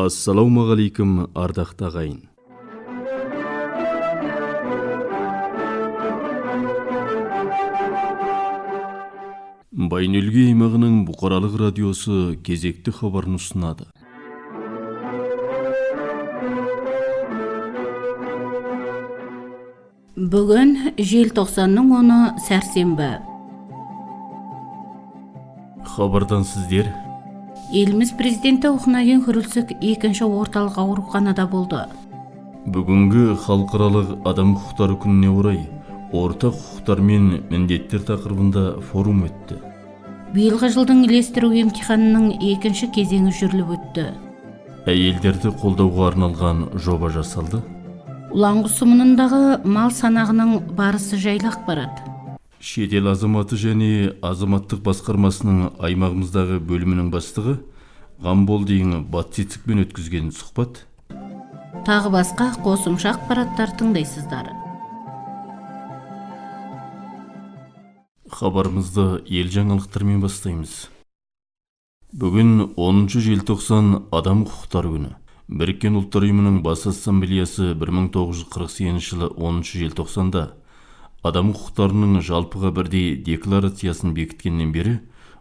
Ассалаумағалейкум, ардақты ағайын. Байнөлге аймағының бұқаралық радиосы кезекті хабарын ұсынады. Бүгін желтоқсанның 10-ы сәрсенбі. Хабардан сіздер: Еліміз президенті Ухнаген Хүрілсік екінші орталық ауруханада болды. Бүгінгі халықаралық адам құқықтары күніне орай ортақ құқықтар мен міндеттер тақырыбында форум өтті. Биылғы жылдың ілестіру емтиханының екінші кезеңі жүріліп өтті. Әйелдерді қолдауға арналған жоба жасалды. Ұланғұс сұмынындағы мал санағының барысы жайлы ақпарат. Шетел азаматы және азаматтық басқармасының аймағымыздағы бөлімінің бастығы Ғамболдин Батцицикпен өткізген сұхбат. Тағы басқа қосымша ақпараттар тыңдайсыздар. Хабарымызды ел жаңалықтармен бастаймыз. Бүгін 10 желтоқсан адам құқықтары күні. Біріккен ұлттар ұйымының бас ассамблеясы 1948 жылы 10 желтоқсанда адам құқықтарының жалпыға бірдей декларациясын бекіткеннен бері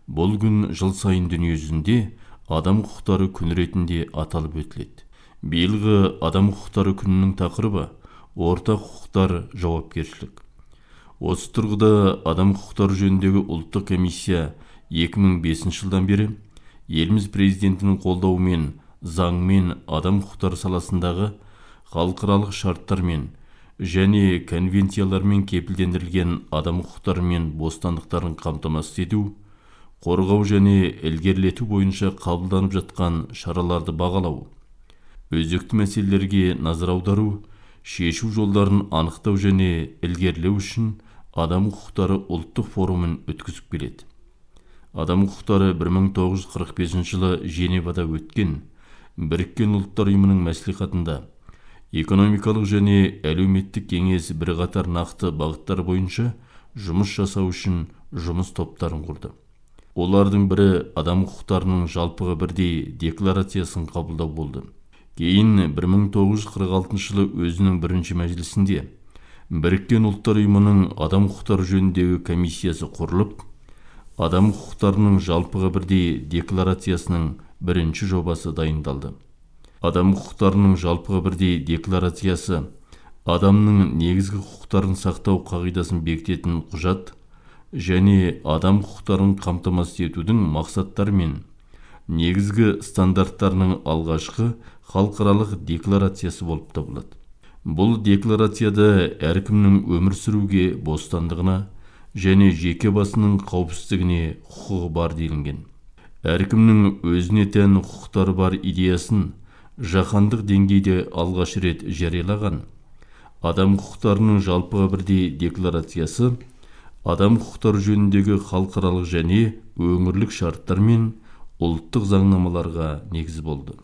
бұл күн жыл сайын дүние жүзінде адам құқықтары күні ретінде аталып өтіледі. Биылғы адам құқықтары күнінің тақырыбы ортақ құқықтар жауапкершілік. Осы тұрғыда адам құқықтары жөніндегі ұлттық комиссия 2005 жылдан бері еліміз президентінің қолдауымен заңмен адам құқықтары саласындағы халықаралық шарттармен және конвенциялармен кепілдендірілген адам құқықтары мен бостандықтарын қамтамасыз ету, қорғау және ілгерілету бойынша қабылданып жатқан шараларды бағалау, өзекті мәселелерге назар аудару, шешу жолдарын анықтау және ілгерілеу үшін адам құқықтары ұлттық форумын өткізіп келеді. Адам құқықтары 1945 жылы Женевада өткен Біріккен ұлттар ұйымының мәслихатында экономикалық және әлеуметтік кеңес бірқатар нақты бағыттар бойынша жұмыс жасау үшін жұмыс топтарын құрды. Олардың бірі адам құқықтарының жалпыға бірдей декларациясын қабылдау болды. Кейін 1946 жылы өзінің бірінші мәжілісінде Біріккен ұлттар ұйымының адам құқықтары жөніндегі комиссиясы құрылып, адам құқықтарының жалпыға бірдей декларациясының бірінші жобасы дайындалды. Адам құқықтарының жалпыға бірдей декларациясы адамның негізгі құқықтарын сақтау қағидасын бекітетін құжат және адам құқықтарын қамтамасыз етудің мақсаттары мен негізгі стандарттарының алғашқы халықаралық декларациясы болып табылады. Бұл декларацияда әркімнің өмір сүруге бостандығына және жеке басының қауіпсіздігіне құқығы бар делінген. Әркімнің өзіне тән құқықтары бар идеясын жаһандық деңгейде алғаш рет жариялаған адам құқықтарының жалпыға бірдей декларациясы адам құқықтары жөніндегі халықаралық және өңірлік шарттар мен ұлттық заңнамаларға негіз болды.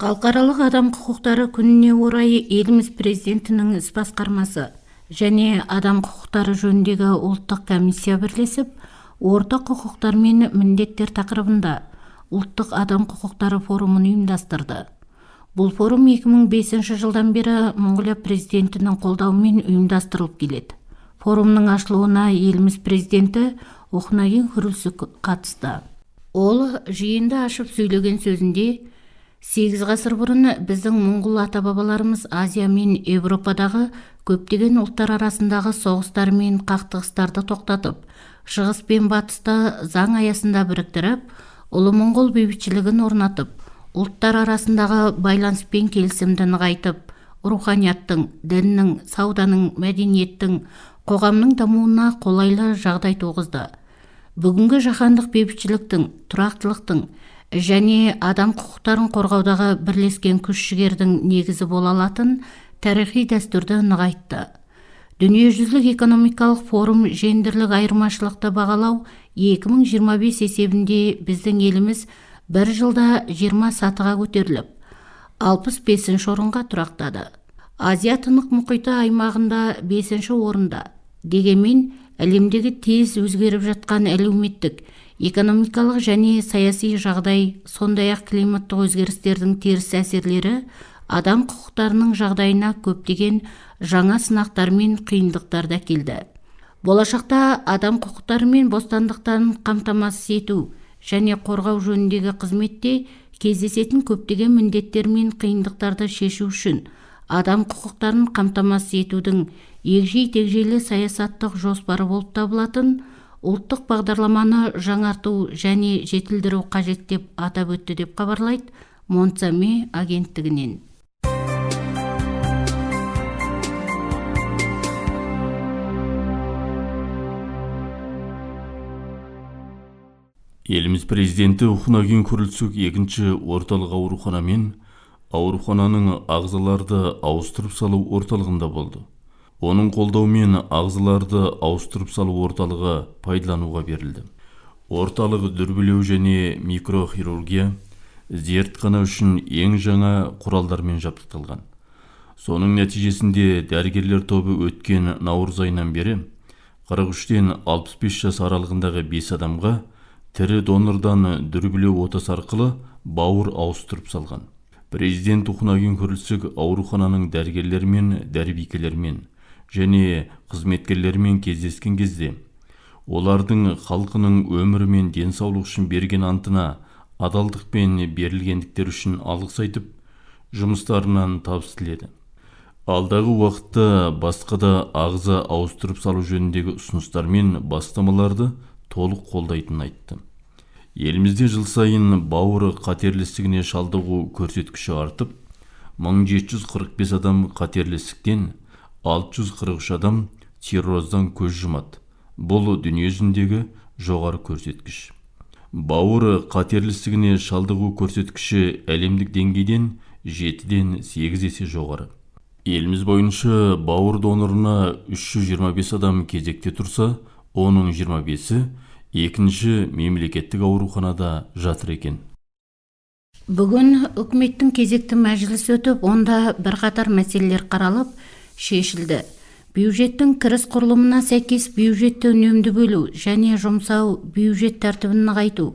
Халықаралық адам құқықтары күніне орай еліміз президентінің іс басқармасы және адам құқықтары жөніндегі ұлттық комиссия бірлесіп, ортақ құқықтар мен міндеттер тақырыбында ұлттық адам құқықтары форумын ұйымдастырды. Бұл форум 2005 жылдан бері Монғолия президентінің қолдауымен ұйымдастырылып келеді. Форумның ашылуына еліміз президенті Ухнаген Хүрілсік қатысты. Ол жиынды ашып сөйлеген сөзінде 8 ғасыр бұрын біздің моңғол ата-бабаларымыз Азия мен Европадағы көптеген ұлттар арасындағы соғыстар мен қақтығыстарды тоқтатып, шығыс пен батысты заң аясында біріктіріп, ұлы моңғол бейбітшілігін орнатып, ұлттар арасындағы байланыс пен келісімді нығайтып, руханияттың, діннің, сауданың, мәдениеттің, қоғамның дамуына қолайлы жағдай туғызды. Бүгінгі жаһандық бейбітшіліктің, тұрақтылықтың және адам құқықтарын қорғаудағы бірлескен күш-жігердің негізі бола алатын тарихи дәстүрді нығайтты. Дүниежүзілік экономикалық форум жендерлік айырмашылықты бағалау 2025 есебінде біздің еліміз бір жылда 20 сатыға көтеріліп, 65 орынға тұрақтады. Азия тынық мұхиты аймағында 5 орында. Дегенмен, әлемдегі тез өзгеріп жатқан әлеуметтік, экономикалық және саяси жағдай, сондай-ақ климаттық өзгерістердің теріс әсерлері адам құқықтарының жағдайына көптеген жаңа сынақтар мен қиындықтар да келді. Болашақта адам құқықтары мен бостандықтарын қамтамасыз ету және қорғау жөніндегі қызметте кездесетін көптеген міндеттер мен қиындықтарды шешу үшін адам құқықтарын қамтамасыз етудің егжей-тегжейлі саясаттық жоспары болып табылатын ұлттық бағдарламаны жаңарту және жетілдіру қажет деп атап өтті деп хабарлайды Монцаме агенттігінен. Еліміз президенті Ухнагин Күрілсік екінші орталық аурухана мен аурухананың ағзаларды ауыстырып салу орталығында болды. Оның қолдауымен ағзаларды ауыстырып салу орталығы пайдалануға берілді. Орталық дүрбелеу және микрохирургия зертхана үшін ең жаңа құралдармен жабдықталған. Соның нәтижесінде дәрігерлер тобы өткен наурыз айынан бері 43-тен 65 жас аралығындағы 5 адамға тірі донордан дүрбелеу отасы арқылы бауыр ауыстырып салған. Президент Ухнагин Күрілсік аурухананың дәрігерлермен, дәрбикелермен және қызметкерлермен кездескен кезде олардың халқының өмірі мен денсаулық үшін берген антына адалдықпен берілгендіктер үшін алғыс айтып, жұмыстарынан табыс тіледі. Алдағы уақытта басқа да ағза ауыстырып салу жөніндегі ұсыныстар мен бастамаларды толық қолдайтынын айтты. Елімізде жыл сайын бауыры қатерлі шалдығу көрсеткіші артып, 1745 адам қатерлі ісіктен, 643 адам цирроздан көз жұмады. Бұл дүниежүзіндегі жоғары көрсеткіш. Бауыры қатерлі шалдығу көрсеткіші әлемдік деңгейден 7-ден 8 есе жоғары. Еліміз бойынша бауыр донорына 325 адам кезекте тұрса, оның 25-і екінші мемлекеттік ауруханада жатыр екен. Бүгін үкіметтің кезекті мәжілісі өтіп, онда бірқатар мәселелер қаралып, шешілді. Бюджеттің кіріс құрылымына сәйкес бюджетті үнемді бөлу және жұмсау бюджет тәртібін нығайту,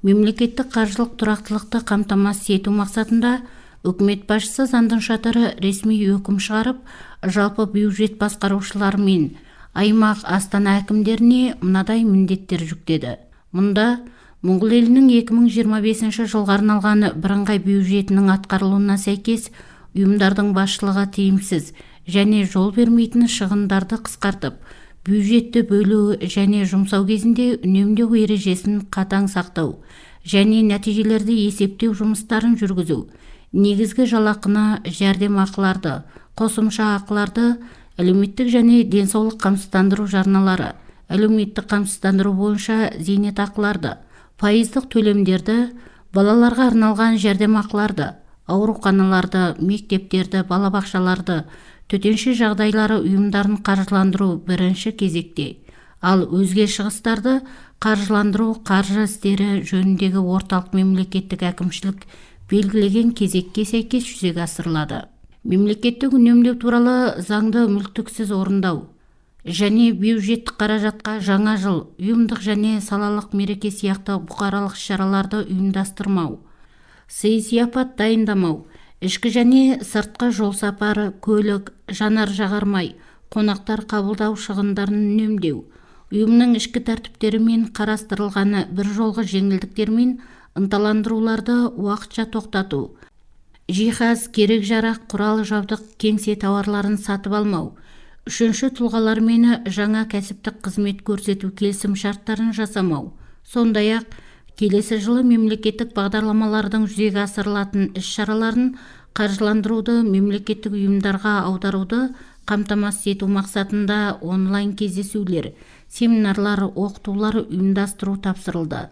мемлекеттік қаржылық тұрақтылықты қамтамасыз ету мақсатында үкімет басшысы заңдың шатыры ресми өкім шығарып, жалпы бюджет басқарушылары мен аймақ астана әкімдеріне мынадай міндеттер жүктеді. Мұнда Моңғол елінің 2025 жылға арналған бірыңғай бюджетінің атқарылуына сәйкес ұйымдардың басшылығы тиімсіз және жол бермейтін шығындарды қысқартып, бюджетті бөлу және жұмсау кезінде үнемдеу ережесін қатаң сақтау және нәтижелерді есептеу жұмыстарын жүргізу, негізгі жалақыны, жәрдемақыларды, қосымша ақыларды, әлеуметтік және денсаулық қамсыздандыру жарналары, әлеуметтік қамсыздандыру бойынша зейнетақыларды, пайыздық төлемдерді, балаларға арналған жәрдемақыларды, ауруханаларды, мектептерді, балабақшаларды, төтенше жағдайлары ұйымдарын қаржыландыру бірінші кезекте, ал өзге шығыстарды қаржыландыру қаржы істері жөніндегі орталық мемлекеттік әкімшілік белгілеген кезекке сәйкес жүзеге асырылады. Мемлекеттік үнемдеу туралы заңды мүлтіксіз орындау және бюджеттік қаражатқа жаңа жыл, ұйымдық және салалық мереке сияқты бұқаралық іс-шараларды ұйымдастырмау, сый-сияпат дайындамау, ішкі және сыртқы жол сапары, көлік, жанар-жағармай, қонақтар қабылдау шығындарын үнемдеу, ұйымның ішкі тәртіптері мен қарастырылғаны бір жолғы жеңілдіктер мен ынталандыруларды уақытша тоқтату, жиһаз, керек-жарақ, құрал-жабдық, кеңсе тауарларын сатып алмау, үшінші тұлғалармен жаңа кәсіптік қызмет көрсету келісім шарттарын жасамау, сондай-ақ келесі жылы мемлекеттік бағдарламалардың жүзеге асырылатын іс-шараларын қаржыландыруды мемлекеттік ұйымдарға аударуды қамтамасыз ету мақсатында онлайн кездесулер, семинарлар, оқытулар ұйымдастыру тапсырылды.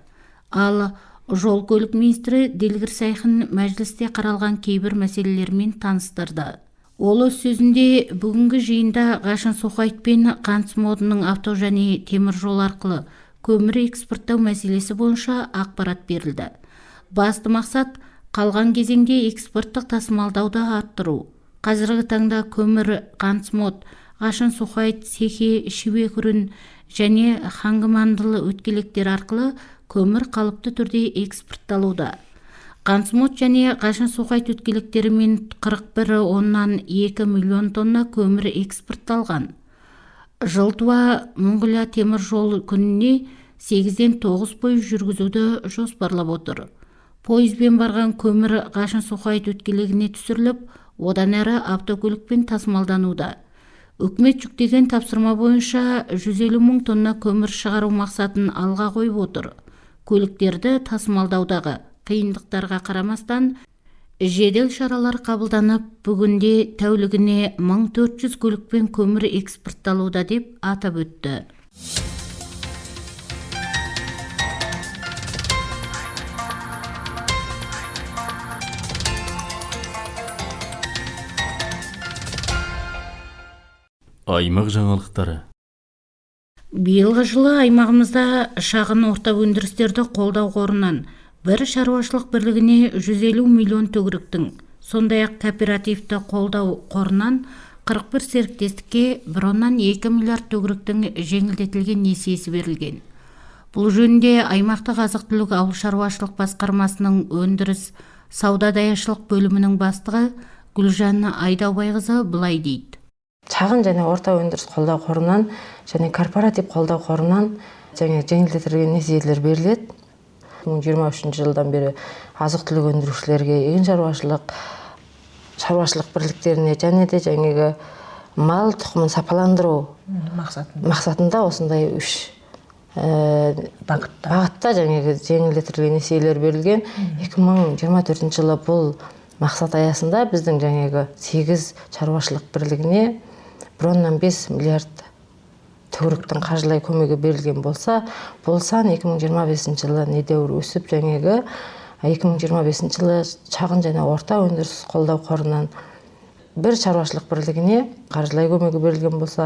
Ал жол-көлік министрі Делгір Сайхын мәжілісте қаралған кейбір мәселелермен таныстырды. Ол өз сөзінде бүгінгі жиында Ғашын Сухайт пен Қансмодының авто және темір жол арқылы көмір экспорттау мәселесі бойынша ақпарат берілді. Басты мақсат қалған кезеңде экспорттық тасымалдауды арттыру. Қазіргі таңда көмір, Қансмод, Ғашын Сухайт, Сехе, Шибекүрін және хангымандылы өткелектер арқылы көмір қалыпты түрде экспортталуда. Қансымот және Қашын-Сухайт өткелектерімен 41,2 миллион тонна көмір экспортталған. Жылтуа Монғолия темір жол күніне 8-9 пойыз жүргізуді жоспарлап отыр. Пойызбен барған көмір Қашын-Сухайт өткелегіне түсіріліп, одан әрі автокөлікпен тасымалдануда. Үкімет жүктеген тапсырма бойынша 150 мың тонна көмір шығару мақсатын алға қойып отыр. Көліктерді тасымалдаудағы қиындықтарға қарамастан, жедел шаралар қабылданып, бүгінде тәулігіне 1400 көлікпен көмір экспортталуда деп атап өтті. Аймақ жаңалықтары. Биылғы жылы аймағымызда шағын орта өндірістерді қолдау қорынан бір шаруашылық бірлігіне 150 миллион төгіріктің, сондай-ақ кооперативті қолдау қорынан 41 серіктестікке 1,2 миллиард төгіріктің жеңілдетілген несиесі берілген. Бұл жөнінде аймақтық азық-түлік ауыл шаруашылық басқармасының өндіріс сауда даяшылық бөлімінің бастығы Гүлжан Айдаубайқызы былай дейді. Шағын және орта өндіріс қолдау қорынан және корпоратив қолдау қорынан жеңілдетілген несиелер беріледі. 2023 жылдан бері азық-түлік өндірушілерге, егін шаруашылық бірліктеріне және де мал тұқымын сапаландыру мақсатында осындай үш бағытта жеңілдетілген несиелер берілген. 2024 жылы бұл мақсат аясында біздің 8 шаруашылық бірлігіне 1,5 миллиард төгіріктің қаржылай көмегі берілген болса, бұл сан 2025 жылы недәуір өсіп, 2025 жылы шағын және орта өндіріс қолдау қорынан бір шаруашылық бірлігіне қаржылай көмегі берілген болса,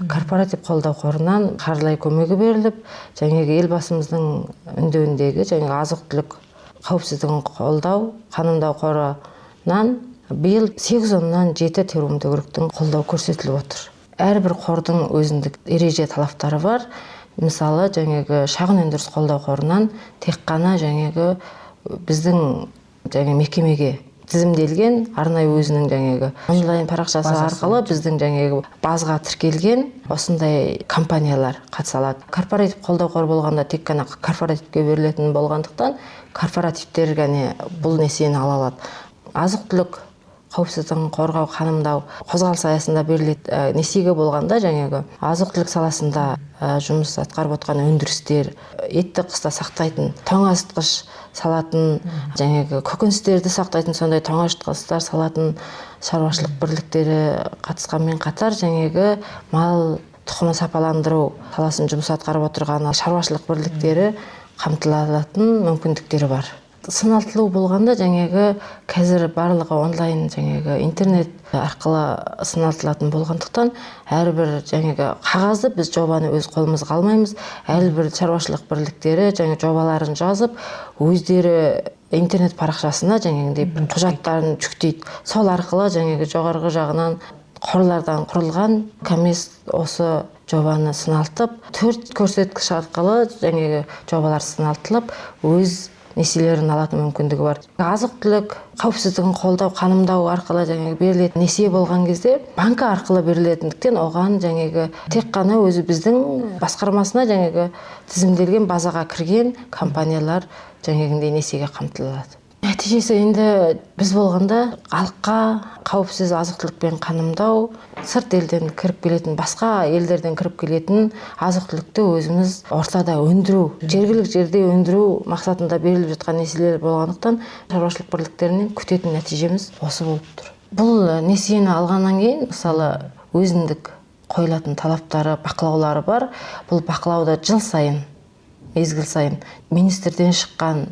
корпоратив қолдау қорынан қаржылай көмегі беріліп, елбасымыздың үндеуіндегі азық-түлік қауіпсіздігін қолдау, қанымдау қорынан биыл 8,7 теруім төгіріктің қолдау көрсетіліп отыр. Әрбір қордың өзіндік ереже талаптары бар. Мысалы, шағын өндіріс қолдау қорынан тек қана біздің мекемеге тізімделген арнайы өзінің онлайн парақшасы арқылы біздің базға тіркелген осындай компаниялар қатыса алады. Корпоратив қолдау қоры болғанда тек қана корпоративке берілетін болғандықтан корпоративтер бұл несиені ала алады. Азық-түлік қауіпсіздігін қорғау, қанымдау қозғалыс аясында берілетін несиеге болғанда азық-түлік саласында жұмыс атқарып отқан өндірістер, етті қыста сақтайтын тоңазытқыш салатын, көкөністерді сақтайтын сондай тоңазытқыштар салатын шаруашылық бірліктері қатысқанмен қатар мал тұқымын сапаландыру саласын жұмыс атқарып отырған шаруашылық бірліктері қамтылатын мүмкіндіктері бар. Сыналтылу болғанда қазір барлығы онлайн интернет арқылы сыналтылатын болғандықтан әрбір қағазды біз жобаны өз қолымызға алмаймыз. Әрбір шаруашылық бірліктері жобаларын жазып, өздері интернет парақшасына құжаттарын жүктейді. Сол арқылы жоғарғы жағынан қорлардан құрылған комиссия осы жобаны сыналтып, 4 көрсеткіш арқылы жобалар сыналтылып, өз несиелерін алатын мүмкіндігі бар. Азық-түлік қауіпсіздігін қолдау, қанымдау арқылы берілетін несие болған кезде банкі арқылы берілетіндіктен оған тек қана өзі біздің басқармасына тізімделген базаға кірген компаниялар несиеге қамтылады. Нәтижесі енді біз болғанда халыққа қауіпсіз азық-түлікпен қанымдау, сырт елден кіріп келетін, басқа елдерден кіріп келетін азық-түлікті өзіміз ортада өндіру, жергілікті жерде өндіру мақсатында беріліп жатқан несиелер болғандықтан шаруашылық бірліктерінен күтетін нәтижеміз осы болып тұр. Бұл несиені алғаннан кейін, мысалы, өзіндік қойылатын талаптары, бақылаулары бар. Бұл бақылауда жыл сайын, мезгіл сайын министрден шыққан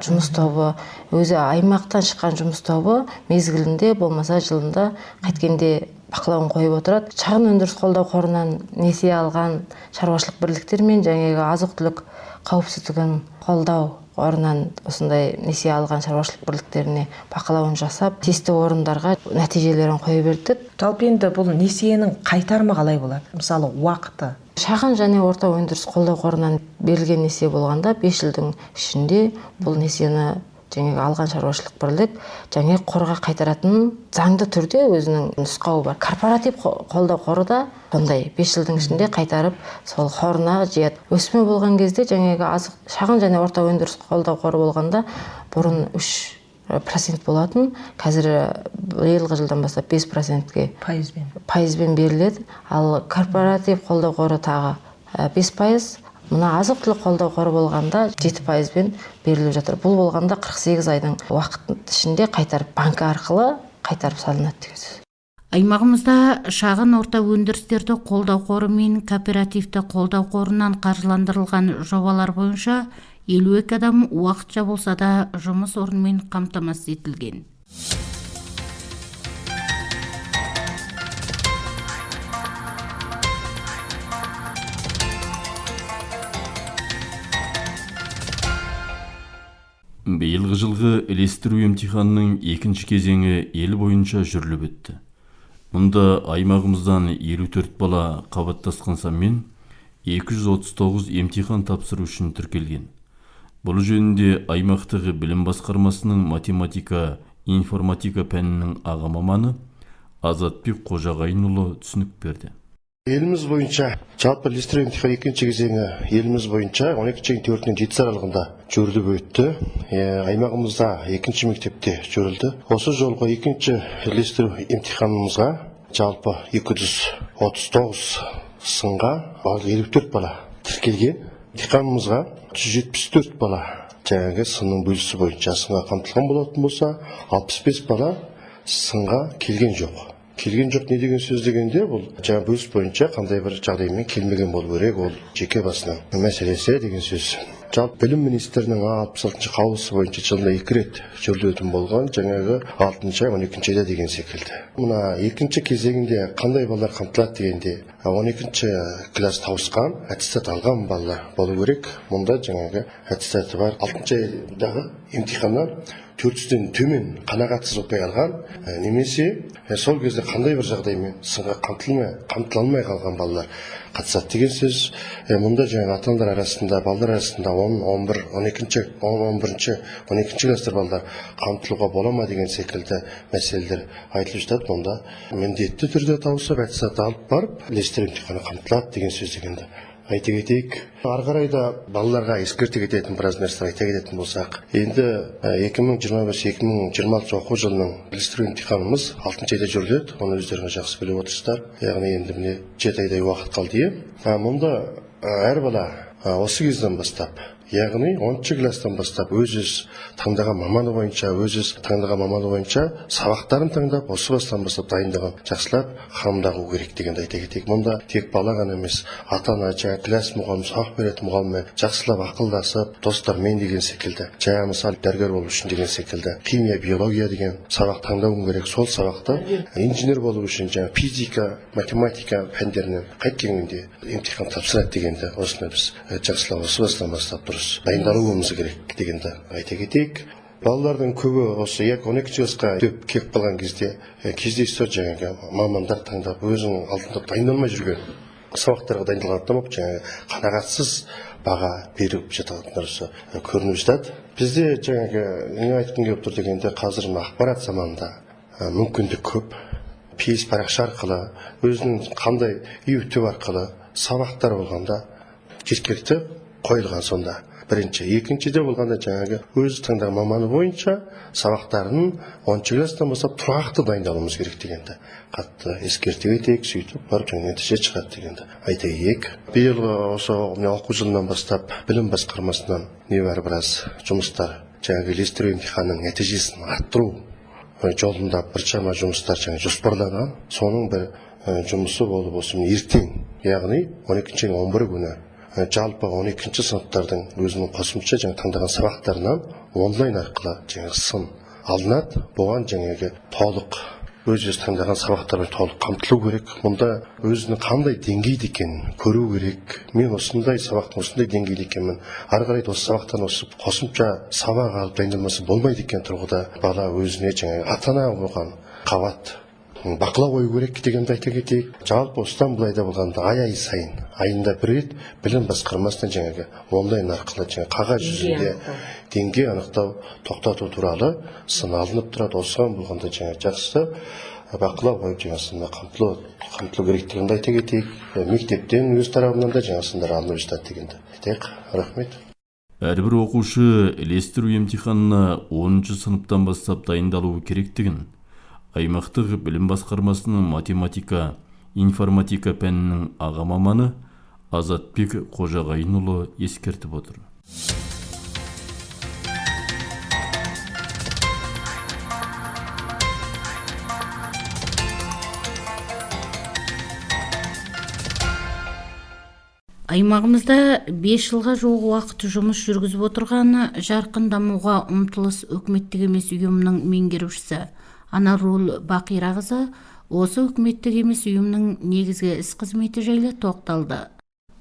жұмыс тобы, өзі аймақтан шыққан жұмыс тобы мезгілінде болмаса жылында қайткенде бақылауын қойып отырады. Шағын өндіріс қолдау қорынан несие алған шаруашылық бірліктер мен азық-түлік қауіпсіздігін қолдау қорынан осындай несие алған шаруашылық бірліктеріне бақылауын жасап, тиісті орындарға нәтижелерін қойып бердік. Жалпы енді бұл несиенің қайтарымы қалай болады? Мысалы, уақыты Шағын және орта өндіріс қолдау қорынан берілген несие болғанда 5 жылдың ішінде бұл несиені жаңағы алған шаруашылық бірлік жаңа қорға қайтаратын заңды түрде өзінің нұсқауы бар. Корпоратив қолдау қоры да сондай 5 жылдың ішінде қайтарып сол қорына жияды. Өсімі болған кезде жаңағы шағын және орта өндіріс қолдау қоры болғанда бұрын 3% болатын, қазір биылғы жылдан бастап 5%-ге пайызбен беріледі. Ал корпоратив қолдау қоры тағы 5%. Мына азық-түлік қолдау қоры болғанда 7%-бен беріліп жатыр. Бұл болғанда 48 айдың уақыт ішінде қайтарып банкі арқылы қайтарып салынады деген сөз. Аймағымызда шағын орта өндірістерді қолдау қоры мен кооперативті қолдау қорынан қаржыландырылған жобалар бойынша 52 адам уақытша болса да жұмыс орнымен қамтамасыз етілген. Биылғы жылғы ілестіру емтиханының екінші кезеңі ел бойынша жүріліп өтті. Мұнда аймағымыздан 54 бала қабаттасқан санмен 239 емтихан тапсыру үшін тіркелген. Бұл жөнінде аймақтағы білім басқармасының математика, информатика пәнінің аға маманы Азатбек Қожағайынұлы түсінік берді. Еліміз бойынша жалпы ілестіру емтихан екінші кезеңі еліміз бойынша 12-4-нен 7 аралығында жүріліп өтті. Аймағымызда екінші мектепте жүрілді. Осы жолғы екінші ілестіру емтиханымызға жалпы 239 сынға 54 бала тіркелген. Емтиханымызға 174 бала жаңағы сынның бөлісі бойынша сынға қамтылған болатын болса, 65 бала сынға келген жоқ. Келген жоқ не деген сөз дегенде, бұл жаңа бөліс бойынша қандай бір жағдаймен келмеген болу керек, ол жеке басының мәселесі деген сөз. Жалпы білім министрінің 66-шы қаулысы бойынша жылына 2 рет жүрілетін болған, жаңағы 6-ай, 12-й айда деген секілді. Мына екінші кезеңінде қандай балалар қамтылады дегенде, 12-ші класс тауысқан, аттестат алған балалар болу керек. Мұнда жаңағы аттестаты бар. 6-й айдағы емтиханнан 400-ден төмен қанағатсыз ұпай алған, немесе сол кезде қандай бір жағдаймен сынға қамтылмай қалған балалар қатысады деген сөз. Мұнда жаңағы ата-аналар арасында, балалар арасында 11-ші, 12-ші кластар балалар қамтылуға бола ма деген секілді мәселелер айтылып жатады. Мұнда міндетті түрде тауысып, аттестат алып барып, ілестіру емтиханы қамтылады деген сөз дегенді айта кетейік. Ары қарай да балаларға ескерте кететін біраз нәрселер айта кететін болсақ, енді 2025-2026 оқу жылының ілестіру емтиханымыз 6-й айда жүріледі. Оны өздеріңіз жақсы біліп отырсыздар. Яғни енді міне 7 айдай уақыт қалды. Мұнда әр бала осы кезден бастап, яғни 10-шы класстан бастап өз таңдаған маманы бойынша, сабақтарын таңдап, осы бастан бастап дайындығын жақсылап қамдағу керек дегенді айта кетейік. Мұнда тек бала ғана емес, ата-ана, жаңа класс мұғалімі, сабақ беретін мұғаліммен жақсылап ақылдасып, достармен деген секілді, жаңа мысалы дәрігер болу үшін деген секілді, химия, биология деген сабақ таңдауың керек. Сол сабақты инженер болу үшін жаңа физика, математика пәндерінен қайткенде емтихан тапсырады дегенді осыны біз жақсылап осы бастан бастап дұрыс дайындалуымыз керек дегенді айта кетейік. Балалардың көбі осы 12 жасқа келіп қалған кезде кездейсоқ жаңағы мамандар таңдап өзінің алдында дайындалмай жүрген сабақтарға дайындалғандықтан жаңағы қанағатсыз баға беріп жататындар көрініп жатады. Бізде жаңағы не айтқым келіп тұр дегенде, қазір ақпарат заманында мүмкіндік көп. Пейс парақша арқылы, өзінің қандай YouTube арқылы сабақтар болғанда жеткілікті қойылған сонда. Бірінші, екіншіде болғанда жаңағы өз таңдаған маманы бойынша сабақтарын 10-шы класстан бастап тұрақты дайындалуымыз керек дегенді қатты ескерте кетейік, сөйтіп барып жаңа нәтиже шығады дегенді айта кетейік. Биылғы осы оқу жылынан бастап білім басқармасынан небәрі біраз жұмыстар, жаңағы ілестіру емтиханының нәтижесін арттыру жолында біршама жұмыстар жоспарланған. Соның бір жұмысы болып осы ертең, яғни 12-ші 11 күні жалпы 12-ші сыныптардың өзінің қосымша таңдаған сабақтарынан онлайн арқылы сын алынады. Бұған толық өз таңдаған сабақтармен толық қамтылу керек. Мұнда өзінің қандай деңгейде екенін көру керек. Мен осындай сабақтың осындай деңгейде екенмін. Ары қарай осы сабақтан қосымша сабақ алып дайындалмасы болмайды екен тұрғыда бала өзіне ата-ана болған қабат бақылау қою керек дегенді айта кетейік. Жалпы осыдан былай да болғанда ай сайын айында бір рет білім басқармасынан жаңағы онлайн арқылы жаңағы қағаз жүзінде деңгей анықтау тоқтату туралы сын алынып тұрады. Осыған болғанда жаңағы жақсы бақылау қойып жаңасында қамтылу керектігін айта кетейік. Мектептен өз тарапынан да жаңасындар алынып жатады дегенді айтайық. Рахмет. Әрбір оқушы ілестіру емтиханына 10-шы сыныптан бастап дайындалуы керектігін аймақтық білім басқармасының математика, информатика пәнінің аға маманы Азатбек Қожағайынұлы ескертіп отыр. Аймағымызда 5 жылға жуық уақыт жұмыс жүргізіп отырғаны жарқын дамуға ұмтылыс үкіметтік емес ұйымының меңгерушісі Анарул Бақирағызы осы үкіметтік емес ұйымның негізгі іс қызметі жайлы тоқталды.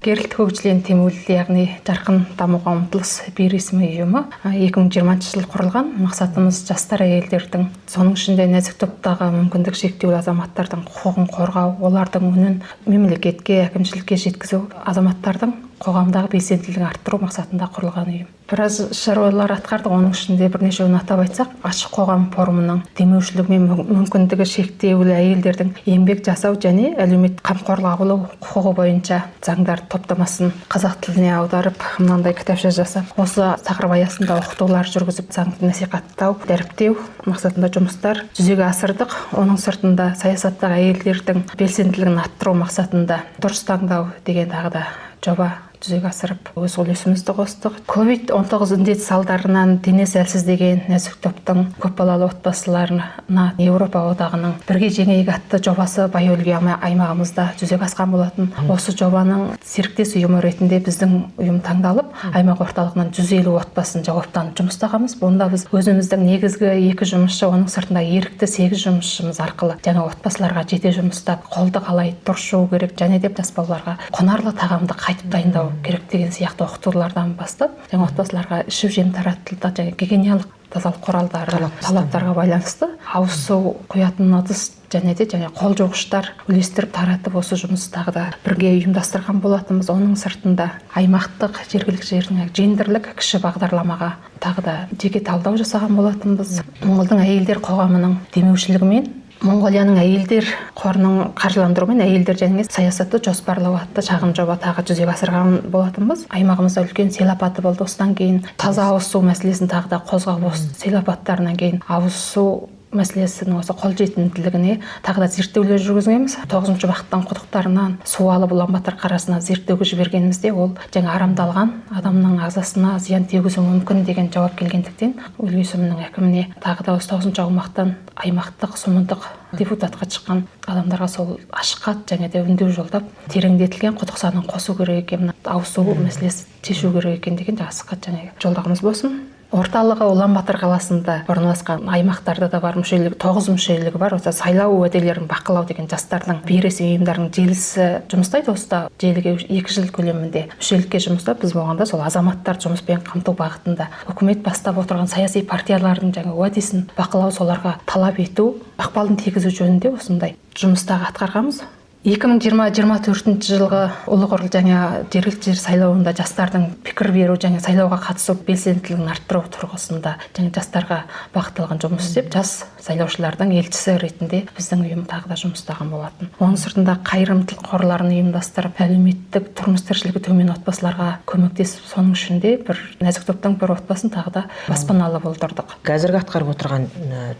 Геральт Хөгжлийн тэмүүлэл, яғни жарқын дамуға ұмтылыс бейресми ұйымы 2020 жыл құрылған. Мақсатымыз жастар әйелдердің, соның ішінде нәзік топтағы мүмкіндік шектеулі азаматтардың құқығын қорғау, олардың үнін мемлекетке, әкімшілікке жеткізу, азаматтардың қоғамдағы белсенділігін арттыру мақсатында құрылған ұйым. Біраз шаруалар атқарды, оның ішінде бірнешеуін атап айтсақ, ашық қоғам форумының демеушілігі мен мүмкіндігі шектеулі әйелдердің еңбек жасау және әлеуметтік қамқорлық алу құқығы бойынша заңдар топтамасын қазақ тіліне аударып, мынандай кітапша жасап, осы тақырып аясында оқытулар жүргізіп, заңды насихаттау, дәріптеу мақсатында жұмыстар жүзеге асырдық. Оның сыртында саясаттағы әйелдердің белсенділігін арттыру мақсатында дұрыс таңдау деген тағы да жоба жүзеге асырып, өз үлесімізді қостық. COVID-19 індет салдарынан денесі әлсіздеген нәзік топтың көпбалалы отбасыларына Еуропа одағының бірге жеңейік атты жобасы Бай-Өлге аймағымызда жүзеге асқан болатын. Осы жобаның серіктес ұйымы ретінде біздің ұйым таңдалып, аймақ орталығынан 150 отбасын жауаптанып жұмыстағанбыз. Бұнда біз өзіміздің негізгі 2 жұмысшы, оның сыртында ерікті 8 жұмысшымыз арқылы жаңа отбасыларға жете жұмыстап, қолды қалай дұрыс жуу керек, және де жас балаларға құнарлы тағамды қайтып дайындау керек деген сияқты оқытулардан бастап, жаңа отбасыларға ішіп жем таратылды, және гигиеналық тазалық құралдары талаптарға байланысты ауыз су құятын ыдыс және де қол жуғыштар үлестіріп таратып, осы жұмысты тағы да бірге ұйымдастырған болатынбыз. Оның сыртында аймақтық жергілікті жердің жендерлік кіші бағдарламаға тағы да жеке талдау жасаған болатынбыз. Моңғолдың әйелдер қоғамының демеушілігімен Монғолияның әйелдер қорының қаржыландыруымен әйелдер және саясатты жоспарлау атты шағын жоба тағы жүзеге асырған болатынбыз. Аймағымызда үлкен сел апаты болды. Осыдан кейін таза ауыз су мәселесін тағы да қозғап, осы сел апаттарынан кейін ауыз су мәселесінің осы қолжетімділігіне тағы да зерттеулер жүргізгенбіз. 9-шы бағыттың құдықтарынан су алып Ұланбатыр қарасына зерттеуге жібергенімізде, ол жаңа арамдалған адамның ағзасына зиян тигізуі мүмкін деген жауап келгендіктен, өлгесімнің әкіміне тағы да осы 9-шы аумақтан аймақтық сумындық депутатқа шыққан адамдарға сол ашық хат және де үндеу жолдап, тереңдетілген құдық санын қосу керек екен, ауыз су мәселесі шешу керек екен деген ашық хат және жолдағымыз болсын. Орталығы Ұланбатыр қаласында орналасқан аймақтарда да бар мүшелігі, 9 мүшелігі бар. Осы сайлау уәделерін бақылау деген жастардың бейресми ұйымдарының желісі жұмыстайды. Осыда желіге 2 жыл көлемінде мүшелікке жұмыстап, біз болғанда сол азаматтар жұмыспен қамту бағытында үкімет бастап отырған саяси партиялардың жаңа уәдесін бақылау, соларға талап ету, ықпалын тигізу жөнінде осындай жұмыстағы атқарғанбыз. 2020-24 жылғы Ұлығыр және жергілікті жер сайлауында жастардың пікір беру және сайлауға қатысу белсенділігін арттыру тұрғысында және жастарға бағытталған жұмыс істеп, жас сайлаушылардың елшісі ретінде біздің ұйым тағы да жұмыстаған болатын. Оның сыртында қайырымдылық қорларын ұйымдастырып, әлеуметтік тұрмыс тіршілігі төмен отбасыларға көмектесіп, соның ішінде бір нәзік топтың бір отбасын тағы да баспаналы болдырдық. Қазіргі атқарып отырған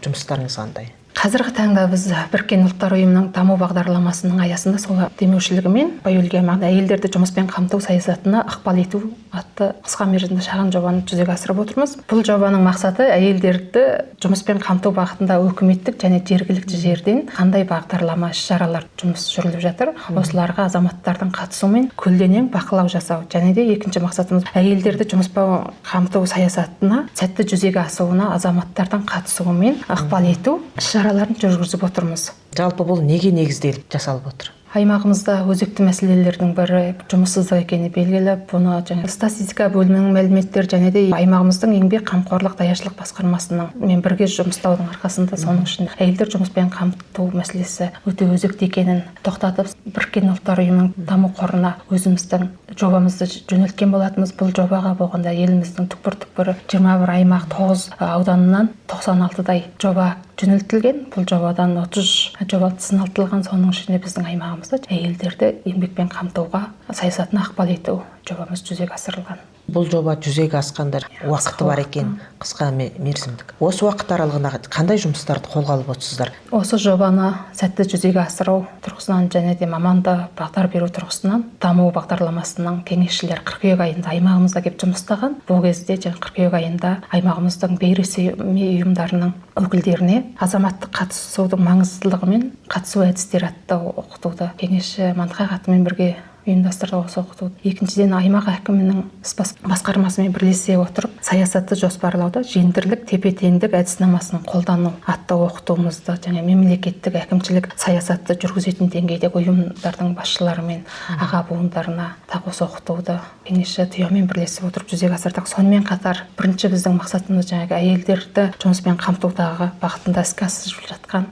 жұмыстарыңыз қандай? Қазіргі таңда біз Біріккен ұлттар ұйымының даму бағдарламасының аясында сол демеушілігімен Бай-Өлге аймағында әйелдерді жұмыспен қамту саясатына ықпал ету атты қысқа мерзімді шағын жобаны жүзеге асырып отырмыз. Бұл жобаның мақсаты әйелдерді жұмыспен қамту бағытында үкіметтік және жергілікті жерден қандай бағдарлама іс-шаралар жұмыс жүргізіліп жатыр, осыларға азаматтардың қатысуымен көлденең бақылау жасау. Және де екінші мақсатымыз әйелдерді жұмыспен қамту саясатына сәтті жүзеге асуына азаматтардың қатысуымен ықпал ету іс-шараларын жүргізіп отырмыз. Жалпы бұл неге негізделіп жасалып отыр? Аймағымызда өзекті мәселелердің бірі жұмыссыздық екені белгілі. Бұны статистика бөлімінің мәліметтері және де аймағымыздың еңбек қамқорлық даяшылық басқармасының мен бірге жұмыстаудың арқасында, соның ішінде әйелдер жұмыспен қамту мәселесі өте өзекті екенін тоқтатып, Біріккен ұлттар ұйымының даму қорына өзіміздің жобамызды жөнелткен болатынбыз. Бұл жобаға болғанда еліміздің түкпір-түкпірі 21 аймақ 9 ауданынан 96-дай жоба жөнелтілген. Бұл жобадан 30 жоба сыналтылған. Соның ішінде біздің аймағымызда әйелдерді еңбекпен қамтуға саясатына ықпал ету жобамыз жүзеге асырылған. Бұл жоба жүзеге асқанда уақыты бар екен, қысқа мерзімдік. Осы уақыт аралығында қандай жұмыстарды қолға алып отырсыздар? Осы жобаны сәтті жүзеге асыру тұрғысынан және де маманды бағдар беру тұрғысынан даму бағдарламасының кеңесшілер қыркүйек айында аймағымызда келіп жұмыстаған. Бұл кезде қыркүйек айында аймағымыздың бейресми ұйымдарының өкілдеріне азаматтық қатысудың маңыздылығы мен қатысу әдістері атты оқытуды кеңесші Мандығай қатымен бірге ұйымдастырды осы оқыту. Екіншіден, аймақ әкімінің басқармасымен бірлесе отырып, саясатты жоспарлауда жендерлік тепе-теңдік әдіснамасын қолдану атты оқытуымызды және мемлекеттік әкімшілік саясатты жүргізетін деңгейдегі ұйымдардың басшыларымен аға буындарына тағы осы оқытуды кеңесші тұямен бірлесіп отырып жүзеге асырдық. Сонымен қатар, бірінші біздің мақсатымыз әйелдерді жұмыспен қамтудағы бағытында іске асырылып жатқан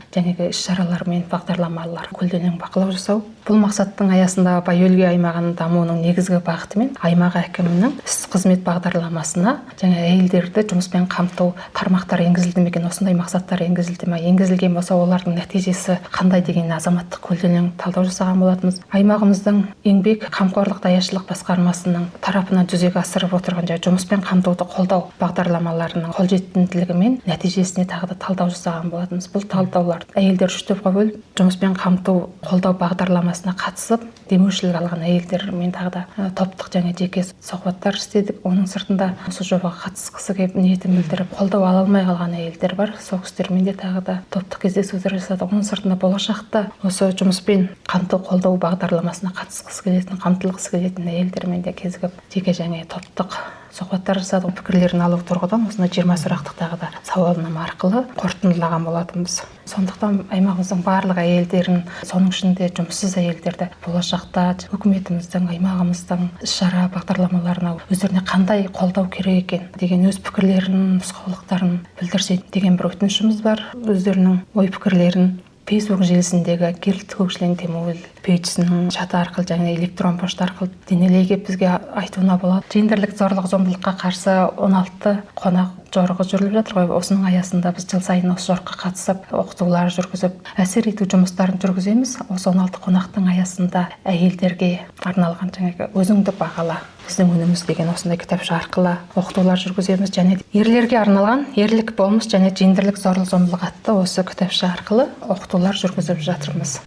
іс-шаралар мен бағдарламалар көлденең бақылау жасау. Бұл мақсаттың аясында Бай-Өлгей аймағының дамуының негізгі бағытымен аймақ әкімінің іс-қызмет бағдарламасына әйелдерді жұмыспен қамту тармақтары енгізілді ме екен, осындай мақсаттар енгізілді ме, енгізілген болса олардың нәтижесі қандай деген азаматтық көлденең талдау жасаған болатынбыз. Аймағымыздың еңбек қамқорлық даяшылық басқармасының тарапынан жүзеге асырып отырған жұмыспен қамтуды қолдау бағдарламаларының қолжетімділігі мен нәтижесіне тағы да талдау жасаған болатынбыз. Бұл талдаулар әйелдер үш топқа бөліп жұмыспен қамту қолдау бағдарламасына қатысып демеушілік алған әйелдермен тағы да топтық және жеке сұхбаттар істедік. Оның сыртында осы жобаға қатысқысы келіп ниетін білдіріп қолдау ала алмай қалған әйелдер бар. Сол кісілермен де тағы да топтық кездесулер жасадық. Оның сыртында болашақта осы жұмыспен қамту қолдау бағдарламасына қатысқысы келетін, қамтылғысы келетін әйелдермен де кезігіп жеке және топтық сұхбаттар жасадық. Пікірлерін алу тұрғыдан осындай 20 сұрақтық тағы да сауалнама арқылы қорытындылаған болатынбыз. Сондықтан аймағымыздың барлық әйелдерін, соның ішінде жұмыссыз әйелдерді болашақта үкіметіміздің, аймағымыздың іс-шара бағдарламаларына өздеріне қандай қолдау керек екен деген өз пікірлерін, нұсқаулықтарын білдірсе деген бір өтінішіміз бар. Өздерінің ой пікірлерін Facebook желісіндегі Герлт Көкшілен Темуіл пейджісінің чаты арқылы және электрон пошта арқылы денелей келіп бізге айтуына болады. Жендерлік зорлық-зомбылыққа қарсы 16 қонақ жорығы жүріліп жатыр ғой. Осының аясында біз жыл сайын осы жорыққа қатысып, оқытулар жүргізіп, әсер ету жұмыстарын жүргіземіз. Осы 16 қонақтың аясында әйелдерге арналған өзіңді бағала, біздің өніміз деген осындай кітапша арқылы оқытулар жүргіземіз. Және ерлерге арналған ерлік болмыс және жендерлік зорлық-зомбылық атты осы кітапша арқылы оқытулар жүргізіп жатырмыз.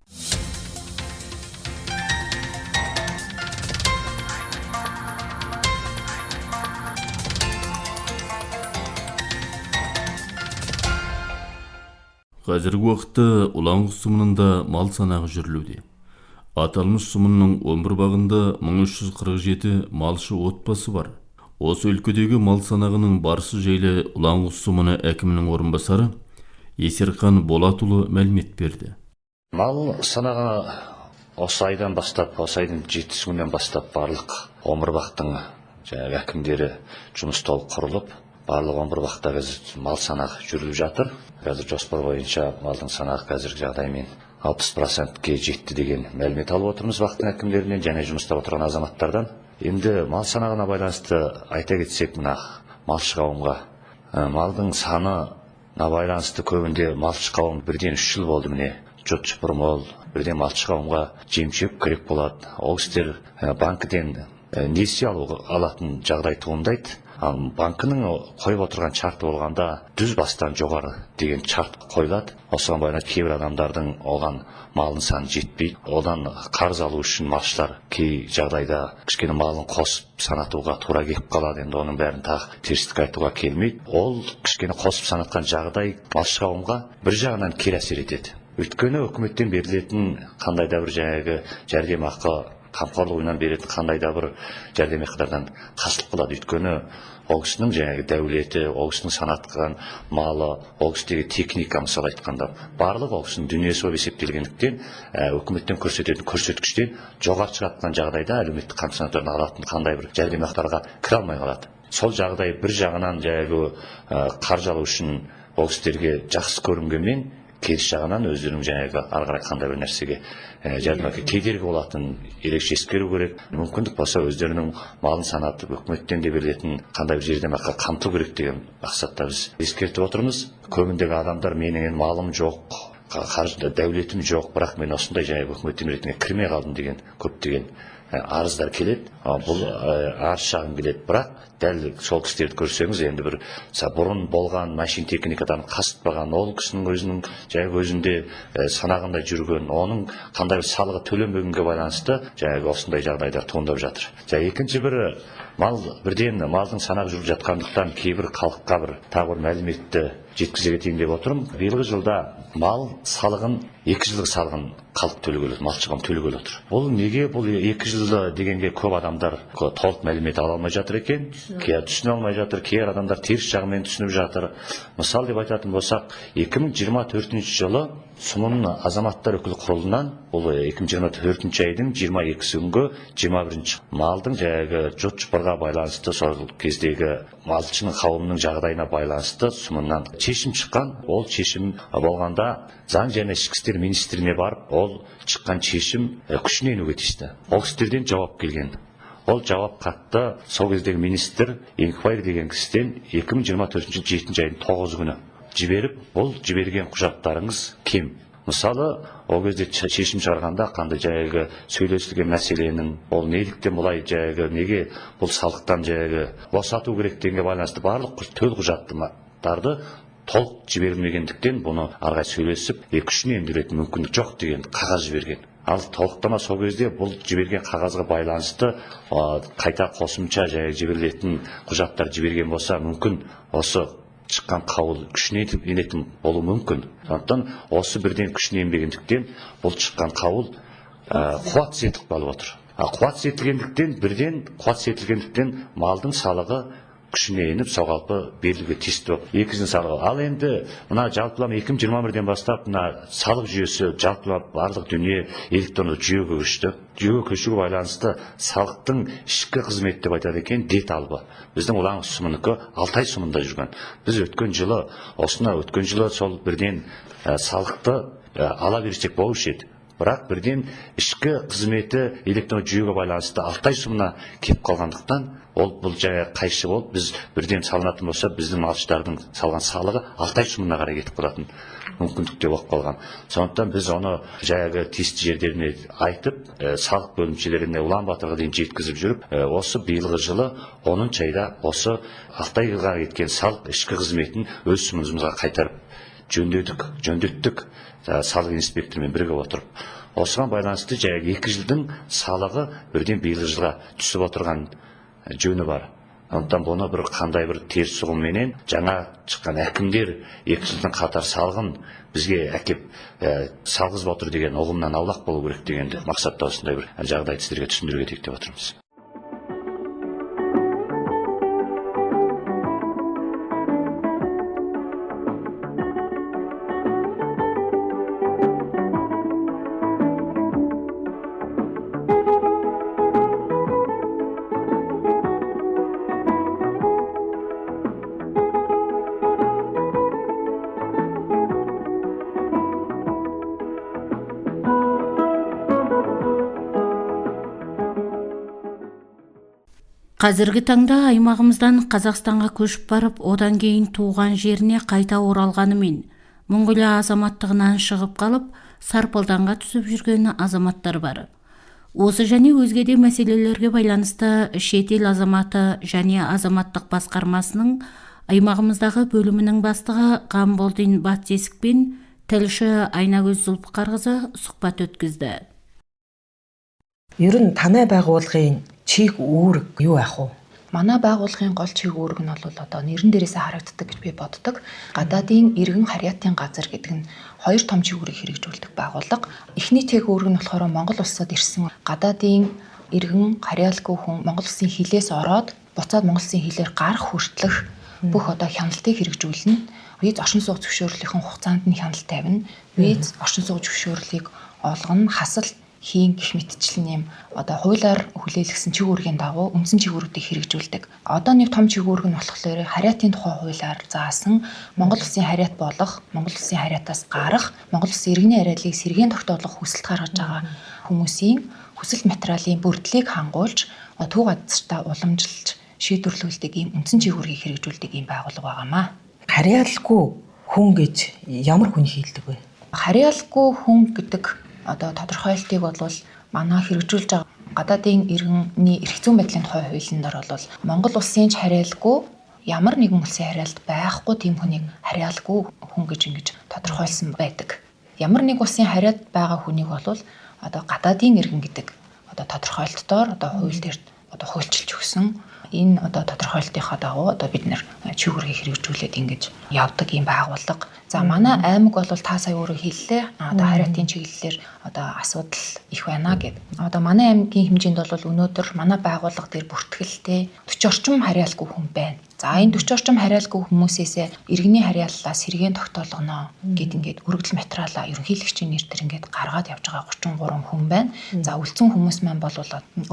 Қазіргі уақытта Ұланғұс сұмынында мал санағы жүрілуде. Аталмыш сұмынның 11 бағында 1347 малшы отбасы бар. Осы өлкедегі мал санағының барысы жайлы Ұланғұс сұмыны әкімінің орынбасары Есерхан Болатұлы мәлімет берді. Мал санағы осы айдан бастап, осы айдың 7 күннен бастап барлық 11 бақтың әкімдері жұмыс толық құрылып, барлық 11 бақта мал санағы жүріліп жатыр. Қазір жоспар бойынша малдың санағы қазіргі жағдаймен 60%-ке жетті деген мәлімет алып отырмыз бақтың әкімдерінен және жұмыста отырған азаматтардан. Енді мал санағына байланысты айта кетсек, мына малшы қауымға малдың санына байланысты көбінде малшы қауым бірден 3 жыл болды міне жұт-жұпыр мол, бірден малшы қауымға жем-шөп керек болады. Ол кісілер банкіден несие алатын жағдай туындайды. Банкінің қойып отырған шарты болғанда 100 бастан жоғары деген шарт қойылады. Осыған байланысты кейбір адамдардың оған малын саны жетпейді. Одан қарыз алу үшін малшылар кей жағдайда кішкене малын қосып санатуға тура келіп қалады. Енді оның бәрін тағы терістік айтуға келмейді. Ол кішкене қосып санатқан жағдай малшы қауымға бір жағынан кері әсер етеді. Өйткені үкіметтен берілетін қандай да бір жәрдемақы, қамқорлық ұйымынан беретін қандай да бір жәрдемақылардан қасылық қылады. Өйткені ол кісінің жаңағы дәулеті, ол кісінің санатқан малы, ол кісідегі техника, мысалы айтқанда барлық ол кісінің дүниесі болып есептелгендіктен үкіметтен көрсететін көрсеткіштен жоғары шығатын жағдайда әлеуметтік қамсыздандырудың алатын қандай бір жәрдемақыларға кіре алмай қалады. Сол жағдай бір жағынан жаңағы қаржы алу үшін ол кісілерге жақсы көрінгенмен, керіс жағынан өздерінің жаңағы ары қарай қандай бір нәрсеге жәрдемақы кедергі болатын ерекше ескеру керек. Мүмкіндік болса өздерінің малын санатып үкіметтен де берілетін қандай бір жәрдемақы қамту керек деген мақсатта біз ескертіп отырмыз. Көбіндегі адамдар менің малым жоқ, қаржы дәулетім жоқ, бірақ мен осындай жаңағы үкіметтен беретінге кірмей қалдым деген көптеген арыздар келеді. Бұл арыз шағым келеді, бірақ дәл сол кісілерді көрсеңіз, енді бір бұрын болған машин техникадан қасытпаған, ол кісінің өзінің жаңағы өзінде санағында жүрген, оның қандай бір салығы төленбегенге байланысты жаңағы осындай жағдайлар туындап жатыр. Екінші бірі бірден малдың санағы жүріп жатқандықтан кейбір халыққа бір тағы бір мәліметті жеткізе кетейін деп отырмын. Биылғы жылда мал салығын, 2 жылдық салығын халық төлегелі, малшыға төлегелі отыр. Бұл неге? Бұл 2 жылда дегенге көп адамдар толық мәлімет ала алмай жатыр екен, түсіне алмай жатыр, кейбір адамдар теріс жағымен түсініп жатыр. Мысал деп айтатын болсақ, 2024 жылы Сұмын азаматтар өкілі құрылынан, бұл 2024 айдың 22 күнгі 21 малдың жаңағы жот-жұпырға байланысты, сол кездегі малшының қауымының жағдайына байланысты Сұмыннан шешім шыққан. Ол шешім болғанда заң және ішкі істер министріне барып, ол шыққан шешім күшіне енуге тиісті. Ол кісілерден жауап келген. Ол жауап қатты сол кездегі министр Еңкібай деген кісіден 2024 7 айдың 9 күні жіберіп, бұл жіберген құжаттарыңыз кем. Мысалы, ол кезде шешім шығарғанда қандай жаңағы сөйлесілген мәселенің, ол неліктен бұлай жаңағы неге бұл салықтан жаңағы босату керек дегенге байланысты барлық төл құжаттарды толық жіберілмегендіктен бұны арғай сөйлесіп, күшіне ендіретін мүмкіндік жоқ деген қағаз жіберген. Ал толықтама сол кезде бұл жіберген қағазға байланысты қайта қосымша жаңағы жіберілетін құжаттар жіберген болса, мүмкін осы шыққан қаулы күшіне енетін болуы мүмкін. Сондықтан осы бірден күшіне енбегендіктен бұл шыққан қаулы қуатсыз етіп қалып отыр. Қуатсыз етілгендіктен малдың салығы күшіне еніп, соғалпы берілуге тиісті болып. Екінші салығы. Ал енді мына жалпылама 2021-ден бастап мына салық жүйесі жалпылап барлық дүние электронды жүйеге көшті. Жүйеге көшуге байланысты салықтың ішкі қызмет деп айтады екен, дет албы. Біздің Ұлан Сұмыныкі 6 ай Сұмында жүрген. Біз өткен жылы сол бірден салықты ала берсек болушы еді. Бірақ бірден ішкі қызметі электронды жүйеге байланысты 6 ай Сұмына кеп қалғандықтан, бұл жаңа қайшы болып, біз бірден салынатын болса, біздің малшылардың салған салығы 6 ай Сұмына қарай кетіп қалатын мүмкіндікте болып қалған. Сондықтан біз оны жаңағы тиісті жерлеріне айтып, салық бөлімшелеріне Ұлан Батырға дейін жеткізіп жүріп, осы биылғы жылы 10 айда осы 6 айға кеткен салық ішкі қызметін өз Сұмымызға қайтарып жөндеттік салық инспекторымен бірігіп отырып. Осыған байланысты жаңағы 2 жылдың салығы бірден биылғы жылға түсіп отырған жөні бар. Сондықтан бұны бір қандай бір теріс ұғымменен жаңа шыққан әкімдер 2 жылдың қатар салығын бізге әкеп салғызып отыр деген ұғымнан аулақ болу керек дегенді мақсатта осындай бір жағдайды сіздерге түсіндіруге тек деп отырмыз. Қазіргі таңда аймағымыздан Қазақстанға көшіп барып, одан кейін туған жеріне қайта оралғанымен, Монғолия азаматтығынан шығып қалып, Сарпылданға түсіп жүрген азаматтар бар. Осы және өзге де мәселелерге байланысты шетел азаматы және азаматтық басқармасының аймағымыздағы бөлімінің бастығы Қамболдин Батесік пен тілші Айнагөз Зұлпықарқызы сұхбат өткізді. Ер нь танай байгууллагын чиг үүрэг юу ах вэ? Манай байгууллагын гол чиг үүрэг нь бол одоо нэрэн дээрээсээ харагддаг гэж би боддог. Гадаадын иргэн харьяатын газар гэдэг нь хоёр том чиг үүрэг хэрэгжүүлдэг байгууллага. Эхний чиг үүрэг нь болохоор Монгол улсад ирсэн гадаадын иргэн харьяалгүй хүн Монгол улсын хилээс ороод буцаад Монгол Улсын хилээр гарах хүртэлх бүх одоо хяналтыг хэрэгжүүлнэ. Виз оршин суух зөвшөөрлөлийн хугацаанд нь хяналт тавина. Виз оршин суух зөвшөөрлийг олгоно, хасал хийн гэх мэтчлэн юм одоо хуулиар хүлээлгсэн чиг үүргийн дагуу үндсэн чиг үүргүүдийг хэрэгжүүлдэг. Одоо нэг том чиг үүрэг нь болохоор хариатын тухай хуулиар заасан Монгол Улсын хариат болох, Монгол Улсын хариатаас гарах, Монгол Улсын иргэний хариаллыг сэргээн тогтоолох хүсэлт гаргаж байгаа хүмүүсийн хүсэлт материалын бүрдлийг хангуулж төв газартаа уламжилж шийдвэрлүүлдэг ийм үндсэн чиг үүргийг хэрэгжүүлдэг ийм байгууллага байгаамаа. Харьяалалгүй хүн гэж ямар хүн хийлдэг вэ? Харьяалалгүй хүн гэдэг одоо тодорхойлтыг бол манай хэрэгжүүлж байгаа гадаадын иргэний эрх зүйн байдлын тухай хуулиндор бол Монгол Улсын ч харьяалалгүй ямар нэгэн улсын харьяалт байхгүй тийм хүнийг харьяалалгүй хүн гэж ингэж тодорхойлсон байдаг. Ямар нэг улсын харьяат байгаа хүнийг бол одоо гадаадын иргэн гэдэг одоо тодорхойлолтоор одоо хууль дээр одоо хуульчилж өгсөн энэ одоо тодорхойлолтынхаа дагуу одоо бид нэр чиг үүргийг хэрэгжүүлээд ингэж явдаг юм байгууллага. За манай аймаг бол та сая өөрөө хэллээ. Одоо хариатын чиглэлээр одоо асуудал их байна гэд. Одоо манай аймгийн хэмжээнд бол өнөөдөр манай байгууллага дээр бүртгэлтэй 40 орчим харьяалалгүй хүн байна. За энэ 40 орчим харьяалалгүй хүмүүсээсээ иргэний харьяаллаа сэргээн тогтоолгоно гэд ингээд өргөдөл материалаа ерөнхийлөгчийн нэр төр ингээд гаргаад явж байгаа 33 хүн байна. За үлдсэн хүмүүс маань бол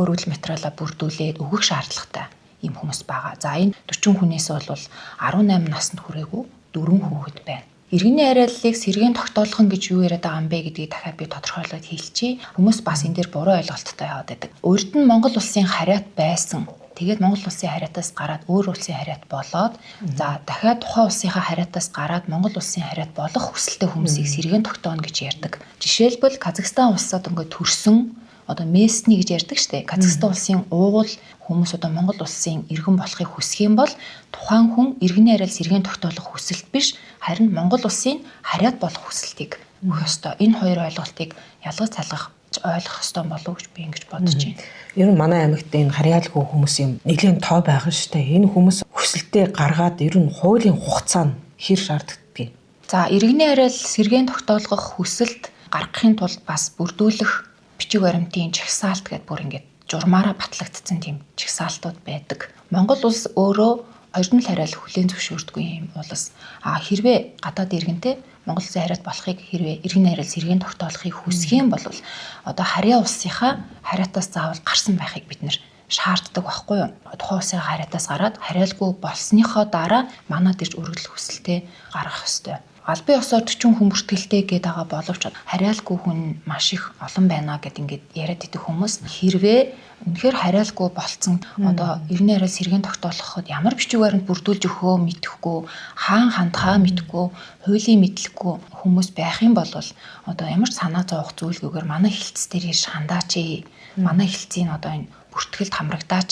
өргөдөл материалаа бүрдүүлээд өгөх шаардлагатай ийм хүмүүс байгаа. За энэ 40 хүнээс бол 18 наснд хүрээгүй 4 хүүхэд байна. Иргэний харьяаллыг сэргээн тогтоолгох гэж юу яриад байгаа юм бэ гэдгийг дахиад би тодорхойлоод хэлчихье. Хүмүүс бас энэ дээр буруу ойлголттой яваад байдаг. Урд нь Монгол Улсын харьяат байсан. Тэгээд Монгол Улсын харьяатаас гараад өөр улсын харьяат болоод за дахиад тухайн улсынхаа харьяатаас гараад Монгол Улсын харьяат болох хүсэлтэй хүмүүсийг сэргээн тогтооно гэж ярьдаг. Жишээлбэл Казахстан улсад ингээд төрсөн одоо местний гэж ярьдаг штэ. Казахстан улсын уугуул хүмүүс одоо Монгол улсын иргэн болохыг хүсэх юм бол тухайн хүн иргэний харьяал сэргээн тогтоолох хүсэлт биш, харин Монгол улсын харьяат болох хүсэлтийг өгөх ёстой. Энэ хоёр ойлголтыг ялгаж цалгах ойлгох ёстой болов гэж би ингэж бодож байна. Ер нь манай аймагт энэ харьяалгүй хүмүүс юм нэлийн тоо байгаа шүү дээ. Энэ хүмүүс хүсэлтээ гаргаад ер нь хуулийн хугацаа нь хэр шаарддаг юм? За иргэний харьяал сэргээн тогтоолгох хүсэлт гаргахын тулд бас бүрдүүлэх бичиг баримтын жагсаалт гэдэг бүр ингээд журмаараа батлагдсан тийм жагсаалтууд байдаг. Монгол улс өөрөө хоёрдмол харьяал хүлээн зөвшөөрдөггүй юм улс. Хэрвээ гадаад иргэнтэй Монгол Улсын харьяат болохыг хэрвээ иргэний харьяал сэргээн тогтоолохыг хүсэх юм бол одоо харьяа улсынхаа харьяатаас заавал гарсан байхыг бид нэр шаарддаг байхгүй юу? Тухайн улсын харьяатаас гараад харьяалгүй болсныхоо дараа манад ирж өргөдөл хүсэлтээ гаргах ёстой. Албан ёсоор 40 хүн бүртгэлтэй гээд байгаа боловч харьяалгүй хүн маш их олон байна гэд ингээд яриад идэх хүмүүс хэрвээ үнэхээр харьяалгүй болцсон одоо иргэний харьяал сэргээн тогтоолоход ямар бичиг баримт бүрдүүлж өгөхөө мэдэхгүй хаан хандхаа мэдэхгүй хуулийн мэдлэггүй хүмүүс байх юм бол одоо ямар ч санаа зовох зүйлгүйгээр манай хэлтс дээр иш хандаач манай хэлтсийн одоо энэ бүртгэлд хамрагдаач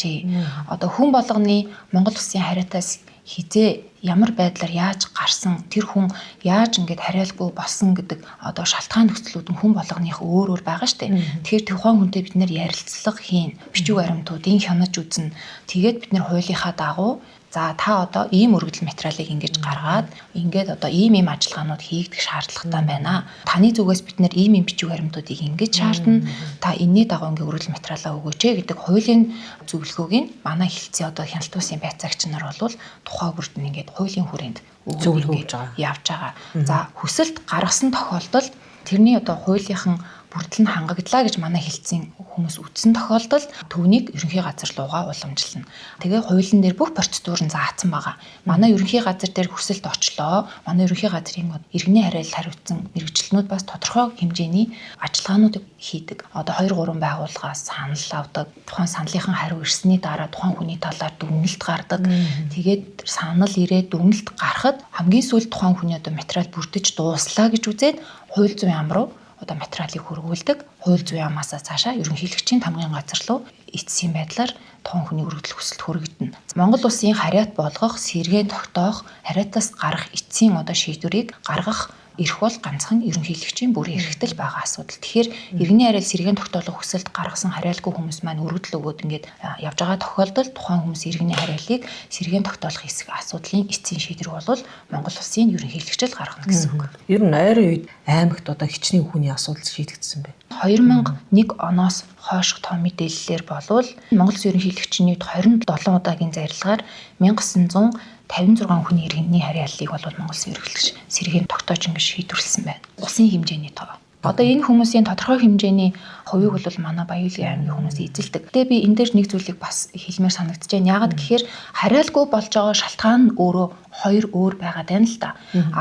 одоо хүн болгоны Монгол Улсын харьяатаас хизээ ямар байдлаар яаж гарсан тэр хүн яаж ингээд харьяалгүй болсон гэдэг одоо шалтгаан нөхцлүүд нь хүн болгоных өөр өөр байгаа штэ. Тэгэхээр тухайн хүнтэй бид нэр ярилцлага хийн, бичиг баримтуудын хянаж үзнэ. Тэгээд бид нэр хуулийнхаа дагуу за та одоо ийм өргөдөл материалыг ингэж гаргаад ингээд одоо ийм ажиллагаанууд хийгдэх шаардлагатай байна. Таны зүгээс бид нэр ийм бичиг баримтуудыг ингэж шаардна. Та энэний дагуу ингээд өргөдөл материалаа өгөөч гэдэг хуулийн зөвлөгөөг нь манай хэлтсийн одоо хяналт улсын байцаагч нар бол тухайн бүрд нь ингээд хуулийн хүрээнд зөвлөгөө явж байгаа. За хүсэлт гаргасан тохиолдолд тэрний одоо хуулийнхан бүрдэл нь хангаглаа гэж манай хэлтсийн хүмүүс үтсэн тохиолдолд түүнийг ерөнхий газар руугаа уламжилна. Тэгээ хуулийн дээр бүх процедур нь заасан байгаа. Манай ерөнхий газар дээр хүсэлт очлоо. Манай ерөнхий газрын иргэний харьяал хариуцсан мэргэжилтнүүд бас тодорхой хэмжээний ажиллагаануудыг хийдэг. Одоо 2-3 байгууллагаас санал авдаг. Тухайн саналынхан хариу ирсний дараа тухайн хүний талаар дүгнэлт гардаг. Тэгээд санал ирээд дүгнэлт гарахад хамгийн сүүлд тухайн хүний одоо материал бүрдэж дууслаа гэж үзээд хууль зүйн ам руу одоо материалыг хөргүүлдэг. Хууль зүйн амаасаа цаашаа ерөнхийлөгчийн тамгын газар руу эцсийн байдлаар тухайн хүний өргөдөл хүсэлт хүргэгдэнэ. Монгол Улсын харьяат болгох, сэргээн тогтоох, харьяатаас гарах эцсийн одоо шийдвэрийг гаргах ирэх бол ганцхан ерөнхийлөгчийн бүр эрхтэл байгаа асуудал. Тэгэхээр иргэний хариал сэргээн тогтоолох хүсэлд гаргасан хариалгүй хүмүүс маань өргөдөл өгөөд ингээд явж байгаа тохиолдолд тухайн хүмүүс иргэний хариалыг сэргээн тогтоолох хэсэг асуудлын эцсийн шийдвэр бол Монгол Улсын ерөнхийлөгчл гаргана гэсэн үг. Ер нь ойрын үед аймагт одоо хичнээн хүний асуудал шийдэгдсэн байна. 2001 оноос хойших том мэдээллээр болвол Монгол Улсын ерөнхийлөгчний 27 удаагийн зарилгаар 1956 хүний иргэний хариаллыг бол Монгол Улсын ерөнхийлөгч сэргээн тогтоож ингэж шийдвэрлсэн байна. Улсын хэмжээний тоо. Одоо энэ хүмүүсийн тодорхой хэмжээний хувийг бол манай Баян-Улгийн аймгийн хүмүүс эзэлдэг. Тэгээ би энэ дээр нэг зүйлийг бас хэлмээр санагдаж байна. Яагаад гэхээр хариалгүй болж байгаа шалтгаан нь өөрөө хоёр өөр байгаад байна л да.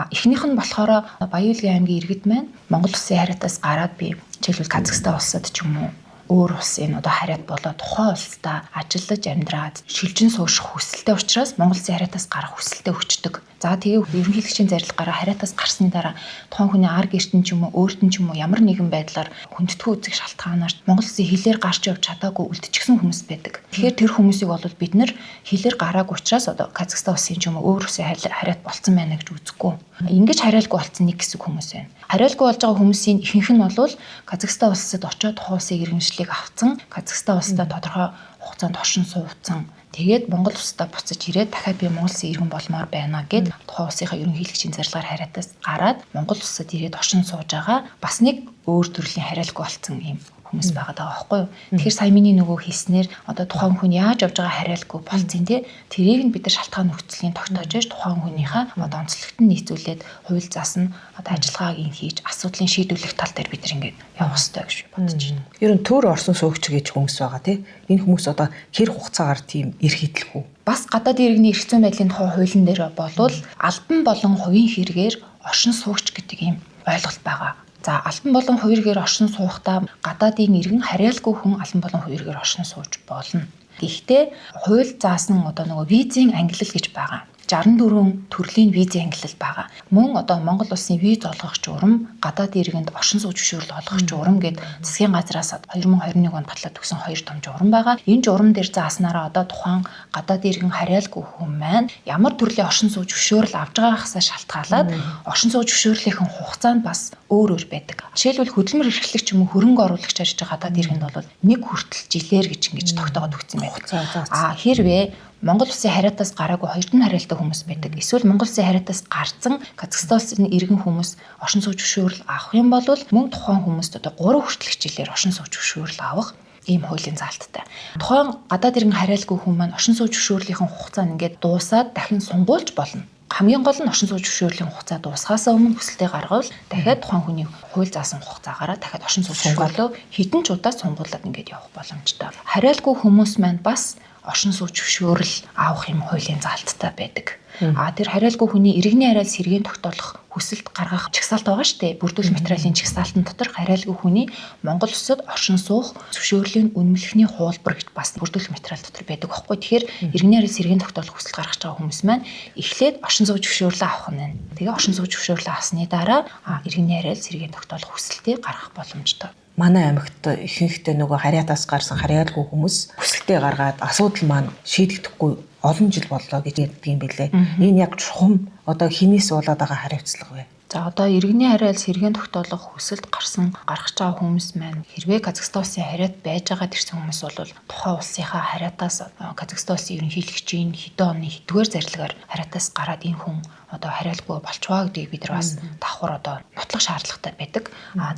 Эхнийх нь болохоор Баян-Улгийн аймгийн иргэд маань Монгол Улсын хариатаас гараад би жишээлбэл Казахстан улсад ч юм уу өөр улсын одоо хариат болоод тухайн улсдаа ажиллаж амьдраад шилжин суурших хүсэлтэй учраас Монгол Улсын хариатаас гарах хүсэлтэй өчтдөг. За тэгээ ерөнхийлөгчийн зарилгаараа хариатаас гарсны дараа тухайн хүний ар гэртэн ч юм уу өөртөн ч юм уу ямар нэгэн байдлаар хүндэтгэн үзэх шалтгаанаар Монгол Улсын хилээр гарч явж чадаагүй үлдчихсэн хүмүүс байдаг. Тэгэхээр тэр хүмүүсийг бол бид нэр хилээр гараагүй учраас одоо Казахстан улсын ч юм уу өөр улсын хариат болцсон байна гэж үзэхгүй. Ингэж хариалгүй болцсон нэг хэсэг хүмүүс байна. Хариалгүй болж байгаа хүмүүсийн ихэнх нь бол Казахстан улсад очиод тухайн улсын иргэншлиг авцсан, Казахстан улстай тодорхой хугацаанд оршин суудсан. Тэгээд Монгол улстай буцаж ирээд дахиад би Монгол Улсын иргэн болмоор байна гэд тухайн улсынхаа ерөнхийлөгчийн зарилгаар хариатаас гараад Монгол улсад ирээд оршин сууж байгаа бас нэг өөр төрлийн хариалгүй болцсон юм хүмүүс байгаа даа байхгүй юу. Тэгэхээр сая миний нөгөө хэлснээр одоо тухайн хүн яаж явж байгаа хариалгүй болцсон тий. Тэрийг нь бид нар шалтгаан нөхцөлийн тогтоож аж тухайн хүнийхээ одоо онцлогт нь нийцүүлээд хууль заасан одоо ажиллагааг ин хийж асуудлын шийдвэрлэх тал дээр бид нар ингээд явах хэрэгтэй гэж бодож байна. Ер нь төр орсон суугч гэж хүмүүс байгаа тий. Энэ хүмүүс одоо хэр хугацаагаар тийм эрх хэлэхгүй. Бас гадаад иргэний эрх зүйн байдлын тухай хуулийн дээр болвол албан болон хувийн хэрэгээр оршин суугч гэдэг ийм ойлголт байгаа. За албан болон хувиргээр оршин суухдаа гадаадын иргэн хариалгүй хүн албан болон хувиргээр оршин сууж болно. Гэхдээ хууль заасан одоо нөгөө визийн ангилал гэж байгаа. 64 төрлийн визийн ангилал байгаа. Мөн одоо Монгол улсын виз олгох журам, гадаад иргэнд оршин сууж зөвшөөрөл олгох журам гэд засгийн газраас 2021 онд батлаад өгсөн 2 том журам байгаа. Энэ журам дээр зааснараа одоо тухайн гадаад иргэн хариалгүй хүн маань ямар төрлийн оршин сууж зөвшөөрөл авж байгаагаас шалтгаалаад оршин сууж зөвшөөрлийнхэн хугацаанд бас өөр байдаг. Жишээлбэл хөдөлмөр эрхлэгч ч юм уу хөрөнгө оруулагч ажиж байгаа гадаад иргэнд бол нэг хүртэл жилээр гэж тогтоогод өгсөн байдаг. Хэрвээ Монгол Улсын хариатаас гараагүй хоёрдон хариалтай хүмүүс байдаг. Эсвэл Монгол Улсын хариатаас гарсан Казахстан улсын иргэн хүмүүс оршин сууж зөвшөөрөл авах юм бол мөн тухайн хүмүүст одоо 3 хүртэлх жилээр оршин сууж зөвшөөрөл авах ийм хуулийн заалттай. Тухайн гадаад иргэн хариалгүй хүн маань оршин сууж зөвшөөрлийнхэн хугацаа нь ингээд дуусаад дахин сунгуулж болно. Хамгийн гол нь оршин сууж зөвшөөрлийн хугацаа дуусахаас өмнө хүсэлтээ гаргавал дахиад тухайн хүний хууль заасан хугацаагаараа дахиад оршин сууж зөвшөөрлөө хэдэн ч удаа сунгуулад ингээд явах боломжтой. Хариалгүй хүмүүс маань бас оршин сууж зөвшөөрөл авах юм хуулийн заалттай байдаг. Тэр хариалгүй хүний иргэний хариал сэргээн тогтоолох хүсэлт гаргах чагсаалт байгаа шүү дээ. Бүрдүүлэх материалын чагсаалтын дотор хариалгүй хүний Монгол улсад оршин суух зөвшөөрлийн үнэмлэхний хуулбар гэж бас бүрдүүлэх материал дотор байдаг байхгүй. Тэгэхээр иргэний хариал сэргээн тогтоолох хүсэлт гаргаж байгаа хүмүүс маань эхлээд оршин суух зөвшөөрлөө авах нь байна. Тэгээ оршин суух зөвшөөрлөө авсны дараа иргэний хариал сэргээн тогтоолох хүсэлтийг гаргах боломжтой. Манай аймагт ихэнхдээ нөгөө хариатаас гарсан хариалгүй хүмүүс хүсэлтээ гаргаад асуудал маань шийдэгдэхгүй олон жил боллоо гэж ярьдаг юм билээ. Энэ яг чухам одоо хинээс болоод байгаа хариуцлага вэ? За одоо иргэний хариал сэргээн тогтоолох хүсэлт гаргаж байгаа хүмүүс маань хэрвээ Казахстан улсын хариат байж байгаа тэрсэн хүмүүс бол тухайн улсынхаа хариатаас Казахстан улсын ерөнхийлөгчийн хэдэн оны хэдгээр зарилгаар хариатаас гараад энэ хүн одоо хариалгүй болчваа гэдгийг бид нар бас давхар одоо нотлох шаардлагатай байдаг.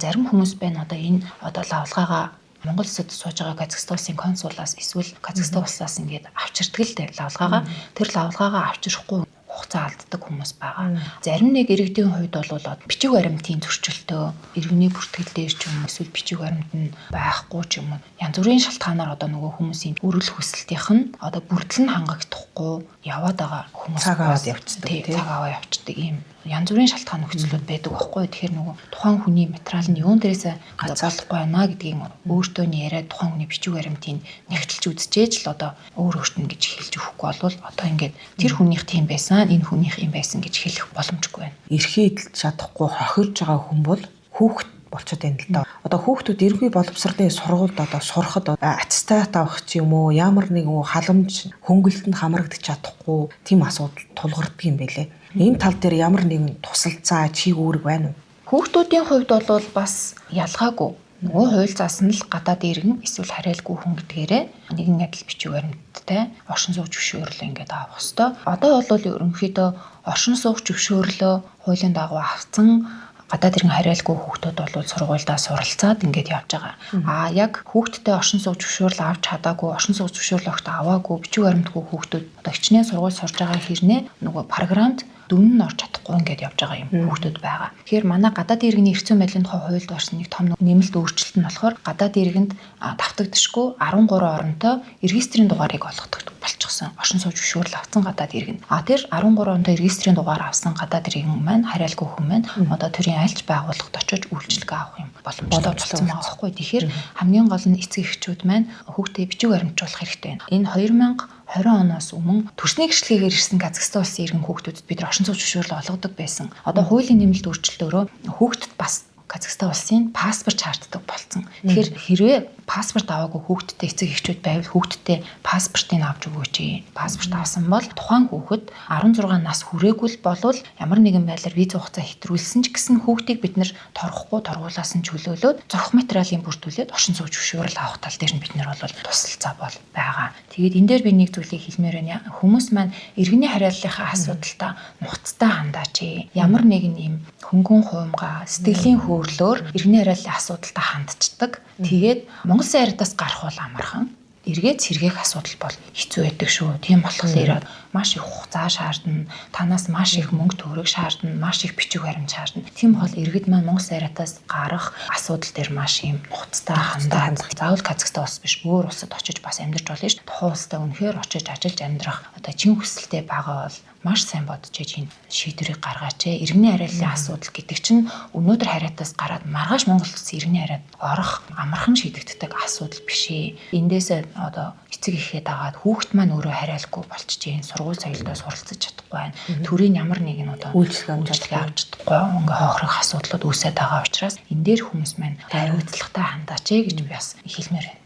Зарим хүмүүс байна одоо энэ одоо лавлгаагаа Монгол улсад сууж байгаа Казахстан улсын консулаас эсвэл Казахстан улсаас ингээд авчирдаг л дээ лавлгаагаа. Тэр лавлгаагаа авчирахгүй хугацаа алддаг хүмүүс байгаа. Зарим нэг иргэдийн хувьд бол бичиг баримтын зөрчилтөө, иргэний бүртгэл дээр ч юм эсвэл бичиг баримт нь байхгүй ч юм уу янз бүрийн шалтгаанаар одоо нөгөө хүмүүсийн өргөл хүсэлтийнх нь одоо бүрдэл нь хангахдахгүй яваад байгаа хүмүүс цаг аваад явцдаг тийм цаг аваад явцдаг ийм янз бүрийн шалтгаан нөхцлүүд байдаг байхгүй. Тэгэхээр нөгөө тухайн хүний материал нь юун дээрээс болохгүй байна гэдгийг өөртөө нь яриад тухайн хүний бичиг баримтыг нэгтэлж үзчихээж л одоо өөртөө гэж хэлж өгөхгүй болвол одоо ингээд тэр хүнийх тийм байсан энэ хүнийх юм байсан гэж хэлэх боломжгүй байна. Эрхээ эдэлж чадахгүй хохирж байгаа хүн бол хүүхэд болчиход байна л да. Одоо хүүхдүүд эргүй боловсролын сургуульд одоо сурахад аттестат авах ч юм уу ямар нэгэн халамж хөнгөлөлтөнд хамрагдчих чадахгүй тийм асуудал тулгардаг юм байлээ. Энэ тал дээр ямар нэгэн тусалцаа чиг үүрэг байна уу? Хүүхдүүдийн хувьд бол бас ялгаагүй. Нөгөө хууль заасан л гадаад иргэн эсвэл хараалгүй хүн гэдгээрээ нэгэн адил бичиг баримттай оршин суугч зөвшөөрлөө ингээд авах хэвээр. Одоо бол ерөнхийдөө оршин суугч зөвшөөрлөө хуулийн дагуу авсан гадаад иргэн хараалгүй хүүхдүүд бол сургуульдаа суралцаад ингээд явж байгаа. Яг хүүхдтэй оршин суугч зөвшөөрлөө авч чадаагүй, оршин суугч зөвшөөрлөө өгт аваагүй бичиг баримтгүй хүүхдүүд одоо хичнээн сургууль сурж байгаа хэрнээ нөгөө програмд дүн нь орж чадахгүй ингээд явж байгаа юм хүүхдүүд байгаа. Тэгэхээр манай гадаад иргэний эрх зүйн байдлын тухай хуульд орсон нэг том нэмэлт өөрчлөлт нь болохоор гадаад иргэнд давтагдшгүй 13 оронтой регистрийн дугаарыг олгодог болчихсон. Оршин суугч зөвшөөрөл авсан гадаад иргэн. Тэр 13 оронтой регистрийн дугаар авсан гадаад иргэн маань хараалгүй хүн маань одоо төрийн альч байгууллагад очиж үйлчилгээ авах юм боломжтой болсон байгаа байхгүй. Тэгэхээр хамгийн гол нь эцэг эхчүүд маань хүүхдээ бичиг баримтжуулах хэрэгтэй байна. Энэ 2020 оноос өмнө төрсний гэрчлэгээр ирсэн Казахстан улсын иргэн хүүхдүүдэд бид оршин суугч зөвшөөрлөө олгодог байсан. Одоо хуулийн нэмэлт өөрчлөлтөөрөө хүүхдэд бас Казахстан улсын паспорт шаарддаг болсон. Тэгэхээр хэрвээ паспорт аваагүй хүүхдтэй эцэг эхчүүд байвал хүүхдтэй паспортыг авч өгөөч. Паспорт авсан бол тухайн хүүхэд 16 нас хүрээгүй болвол ямар нэгэн байдлаар виз хугацаа хэтрүүлсэн ч гэсэн хүүхдийг бид нэр торгохгүй торгуулаас нь чөлөөлөөд зохих материалын бүрдүүлээд оршин суугч зөвшөөрөл авах тал дээр нь бид нэр бол тусалцаа бол байгаа. Тэгээд энэ дээр би нэг зүйлийг хэлмээр байна. Хүмүүс маань иргэний харааллынхаа асуудалтай нухацтай хандаач. Ямар нэгэн юм хөнгөн хуймгаа сэтгэлийн хөөрлөөр иргэний харааллын асуудалтай хандчихдаг. Тэгээд Монгол Улсын яриатаас гарах бол амархан. Эргээд сэргээх асуудал бол хэцүү байдаг шүү. Тийм болохоор маш их хугацаа шаардна. Танаас маш их мөнгө төгрөг шаардна. Маш их бичиг баримт шаардна. Тийм бол иргэд маань Монгол Улсын яриатаас гарах асуудал дээр маш юм хугацтай хандаад заавал Казахстан улс биш өөр улсад очиж бас амьдарч болно шүү. Тухайн улстай үнэхээр очиж ажиллаж амьдрах одоо чин хүсэлтэй байгаа бол маш сайн бодож энэ шийдвэрийг гаргаач. Иргэний харааллын асуудал гэдэг чинь өнөөдөр хариатаас гараад маргааш Монгол улсын иргэний хариад орох амархан шийдэгддэг асуудал биш ээ. Эндээс одоо эцэг эхээ дагаад хүүхэд маань өөрөө хараалгүй болчихжээ. Сургууль соёлдоо суралцаж чадахгүй байна. Төрийн ямар нэгэн одоо үйлчлэгээ авч чадахгүй ингээ хоохрох асуудлууд үүсээд байгаа учраас энэ дээр хүмүүс маань хариуцлагатай хандаач гэж би бас хэлмээр байна.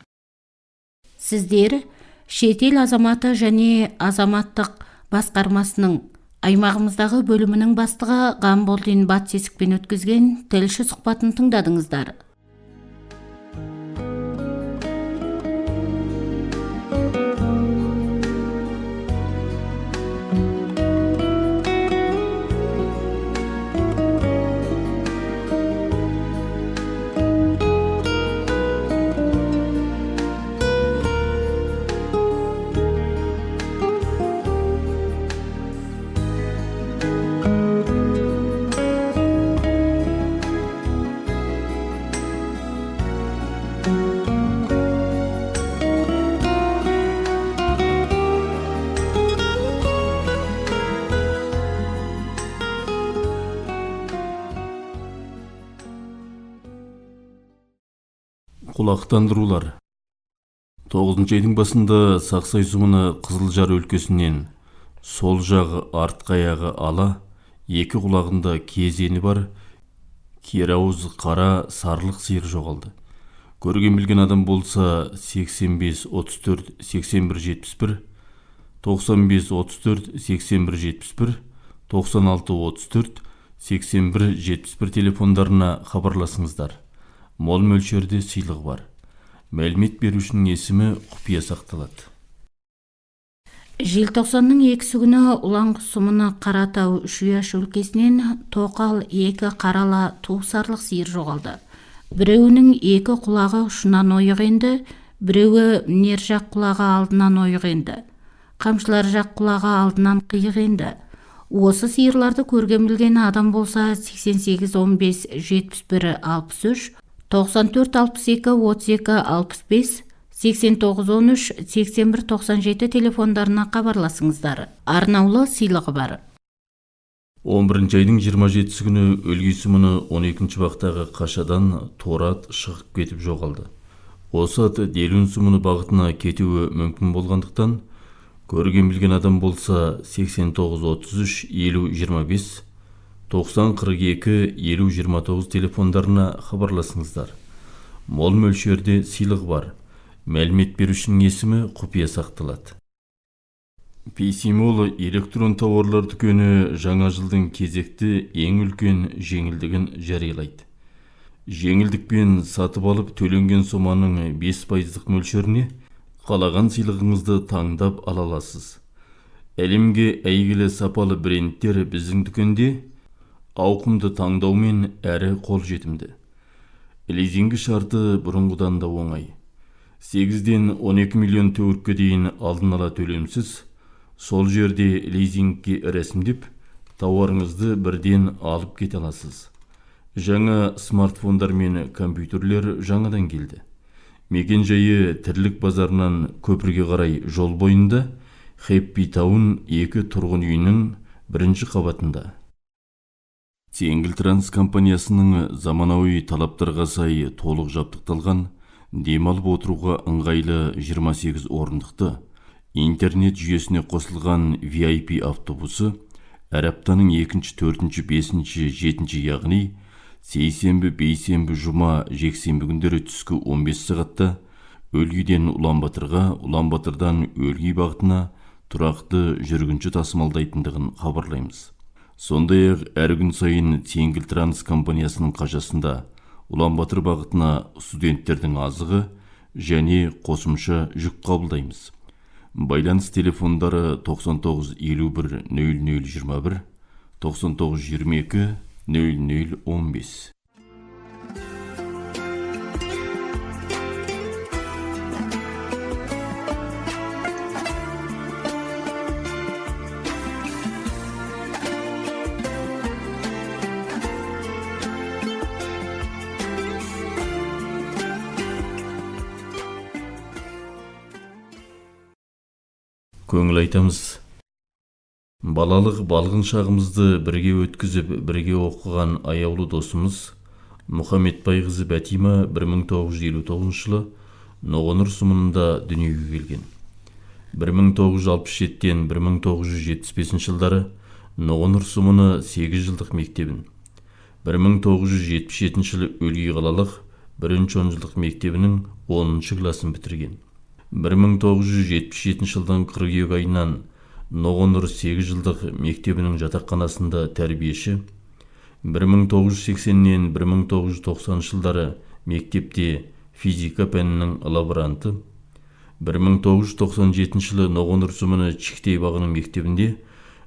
Сіздер шетел азаматы және азаматтық басқармасының аймағымыздағы бөлімінің бастығы Ғамболдин Батсесікпен өткізген тілші сұхбатын тыңдадыңыздар. Құлақтандырулар. 9 айдың басында Сақсай сұмыны Қызылжар өлкесінен сол жағы артқы аяғы ала, екі құлағында кезені бар, керауыз қара сарлық сиыр жоғалды. Көрген білген адам болса 85-34-81-71, 95-34-81-71, 96-34-81-71 телефондарына хабарласыңыздар. Мол мөлшерде сыйлық бар. Мәлімет берушінің есімі құпия сақталады. Желтоқсанның 2 күні Ұланғы сұмыны Қаратау Шуяш өлкесінен тоқал 2 қарала туысарлық сиыр жоғалды. Біреуінің 2 құлағы ұшынан ойық енді, біреуі нер жақ құлағы алдынан ойық енді. Қамшылар жақ құлағы алдынан қиық енді. Осы сиырларды көрген білген адам болса 88-15-71-63, 94-62-32-65, 89-13-81-97 телефондарына хабарласыңыздар. Арнаулы сыйлығы бар. 11 айдың 27 күні Өлгей сұмыны 12 бақтағы қашадан торат шығып кетіп жоғалды. Осы аты Делун сұмыны бағытына кетуі мүмкін болғандықтан, көрген білген адам болса 89-33-50-25, 90-42-50-29 телефондарына хабарласыңыздар. Мол мөлшерде сыйлық бар. Мәлімет берушінің есімі құпия сақталады. Пейсимол электрон тауарлар дүкені жаңа жылдың кезекті ең үлкен жеңілдігін жариялайды. Жеңілдікпен сатып алып төленген соманың 5% мөлшеріне қалаған сыйлығыңызды таңдап ала аласыз. Әлемге әйгілі сапалы брендтер біздің дүкенде ауқымды таңдаумен әрі қолжетімді. Лизингі шарты бұрынғыдан да оңай. 8-ден 12 миллион төгіркке дейін алдын ала төлемсіз, сол жерде лизингке рәсімдеп, тауарыңызды бірден алып кете аласыз. Жаңа смартфондар мен компьютерлер жаңадан келді. Мекен жайы Тірлік базарынан көпірге қарай жол бойында Happy Town 2 тұрғын үйінің 1-ші қабатында. Теңгілтранс компаниясының заманауи талаптарға сай толық жабдықталған, демалып отыруға ыңғайлы 28 орындықты интернет жүйесіне қосылған VIP автобусы әр аптаның 2-ші, 4-ші, 5-ші, 7-ші, яғни сейсенбі, бейсенбі, жұма, жексенбі күндері түскі 15 сағатта Өлгийден Улан-Батырға, Улан-Батырдан Өлгий бағытына тұрақты жүргінші тасымалдайтындығын хабарлаймыз. Сондай-ақ әр күн сайын Теңгілтранс компаниясының қажасында Улан-Батыр бағытына студенттердің азығы және қосымша жүк қабылдаймыз. Байланыс телефондары 99 51 00 21, 99 22 00 15. Көңіл айтамыз. Балалық балғын шағымызды бірге өткізіп, бірге оқыған аяулы досымыз Мұхаммедбай қызы Бәтима 1959 жылы Ноғонұр сұмынында дүниеге келген. 1967-тен 1975 жылдары Ноғонұр сұмыны 8 жылдық мектебін, 1977 жылы Өлгий қалалық 1-ші 10 жылдық мектебінің 10-ші класын бітірген. 1977 жылдан қыркүйек айынан Ноғонұр 8 жылдық мектебінің жатақханасында тәрбиеші, 1980-нен 1990 жылдары мектепте физика пәнінің лаборанты, 1997 жылы Ноғонұр сұмыны Чиктей бағының мектебінде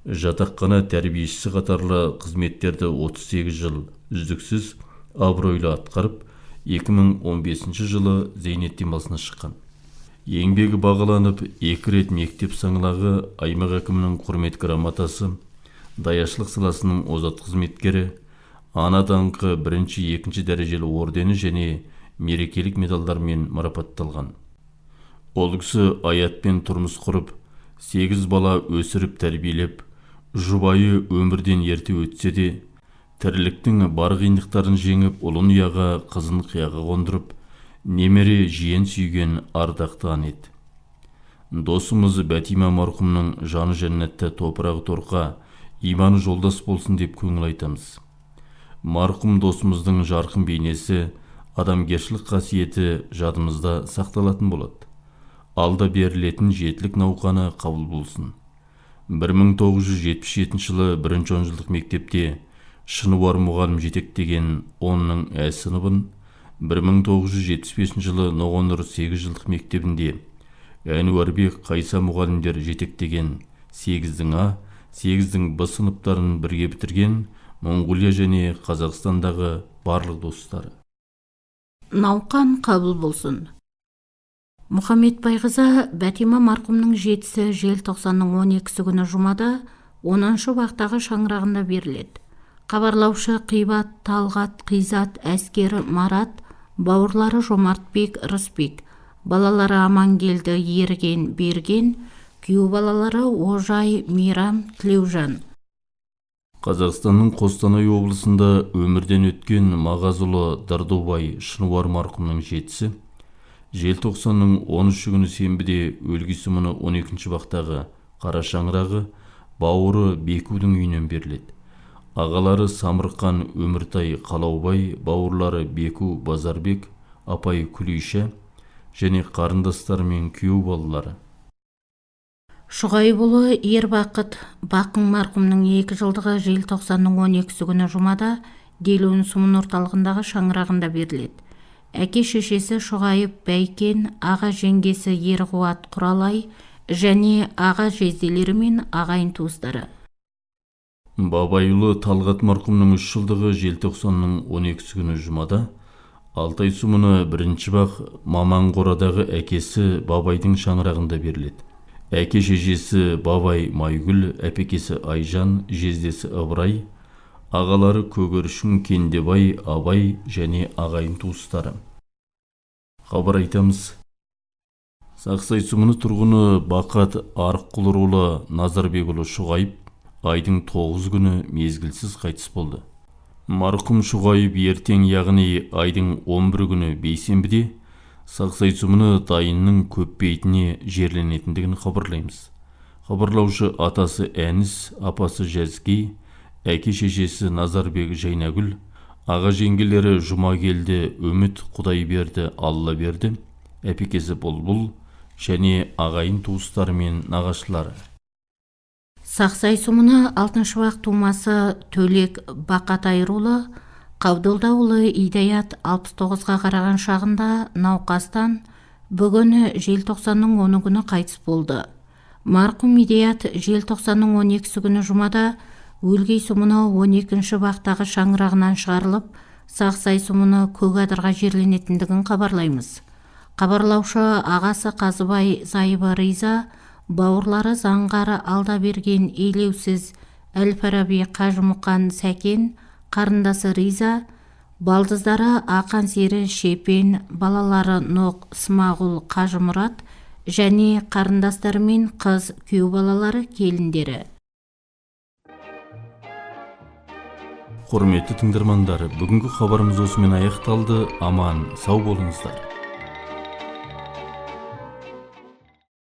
жатақхана тәрбиешісі қатарлы қызметтерді 38 жыл үздіксіз абыройлы атқарып, 2015 жылы зейнет демалысына шыққан. Еңбегі бағаланып, 2 рет мектеп саңлағы, аймақ әкімінің құрмет грамотасы, даяшылық саласының озат қызметкері, ана даңқы 1-ші, 2-ші дәрежелі ордені және мерекелік медалдармен марапатталған. Ол кісі аятпен тұрмыс құрып, 8 бала өсіріп тәрбиелеп, жұбайы өмірден ерте өтсе де, тірліктің бар қиындықтарын жеңіп, ұлын ұяға, қызын қияға қондырып, немере жиен сүйген ардақты ан еді. Досымыз Бәтима марқұмның жаны жәннатта, топырағы торқа, иманы жолдас болсын деп көңіл айтамыз. Марқұм досымыздың жарқын бейнесі, адамгершілік қасиеті жадымызда сақталатын болады. Алда берілетін жетілік науқаны қабыл болсын. 1977 жылы 1-ші 10 жылдық мектепте Шынуар мұғалім жетектеген 10-ның Ә сыныбын, 1975 жылы Ноғонұр 8 жылдық мектебінде Әнуарбек Қайса мұғалімдер жетектеген 8-дің А, 8-дің Б сыныптарын бірге бітірген Монғолия және Қазақстандағы барлық достары. Науқан қабыл болсын. Мұхаммедбай қызы Бәтима марқұмның жетісі желтоқсанның 12-сі күні жұмада 10-шы бақтағы шаңырағында беріледі. Хабарлаушы Қибат, Талғат, Қизат, Әскер, Марат, бауырлары Жомартбек, Рысбек, балалары Амангелді, Ерген, Берген, күйеу балалары Ожай, Мейрам, Тілеужан. Қазақстанның Қостанай облысында өмірден өткен Мағазұлы Дардубай Шынуар марқұмның жетісі желтоқсанның 13 күні сенбіде Өлгий сұмыны 12-ші бақтағы қара шаңырағы бауыры Бекудің үйінен беріледі. Ағалары Самырқан Өміртай Қалаубай, бауырлары Беку Базарбек, апай Күлейша және қарындастары мен күйеу балалары. Шұғайбұлы Ербақыт Бақың марқұмның 2 жылдығы желтоқсанның 12-сі күні жұмада Делуін сұмын орталығындағы шаңырағында беріледі. Әке шешесі Шұғайып Бәйкен, аға жеңгесі Ерқуат Құралай және аға жезделері мен ағайын туыстары. Бабайұлы Талғат марқұмның 3 жылдығы желтоқсанның 12-сі күні жұмада Алтай сұмыны 1-ші бақ Маманқорадағы әкесі Бабайдың шаңырағында беріледі. Әке шешесі Бабай Майгүл, әпекесі Айжан, жездесі Ыбырай, ағалары Көгершін, Кендебай, Абай және ағайын туыстары. Хабар айтамыз. Сақсай сұмыны тұрғыны Бақат Арыққұлырұлы Назарбекұлы Шұғайып айдың 9 күні мезгілсіз қайтыс болды. Марқұм Шұғайып ертең, яғни айдың 11 күні бейсенбіде Сақсай сұмыны дайынның көп бейтіне жерленетіндігін хабарлаймыз. Хабарлаушы атасы Әніс, апасы Жәзгей, әке шешесі Назарбек Жайнагүл, аға жеңгелері Жұмагелді, Үміт, Құдайберді, Аллаберді, әпекесі Бұлбұл және ағайын туыстары мен нағашылары. Сақсай сұмыны 6-шы бақ тумасы Төлек Бақатайрұлы Қабдолдаұлы Идаят 69-ға қараған шағында науқастан бүгін желтоқсанның 10 күні қайтыс болды. Марқұм Идаят желтоқсанның 12-сі күні жұмада өлгей сұмыны 12-ші бақтағы шаңырағынан шығарылып, Сақсай сұмыны Көкадырға жерленетіндігін хабарлаймыз. Хабарлаушы ағасы Қазыбай Зайыбы Риза, бауырлары Заңғары Алдаберген Елеусіз, Әл-Фараби Қажымұқан Сәкен, қарындасы Риза, балдыздары Ақан Сері Шепен, балалары Ноқ Смағұл Қажымұрат және қарындастары мен қыз күйеу балалары келіндері. Құрметті тыңдармандар, бүгінгі хабарымыз осымен аяқталды. Аман, сау болыңыздар.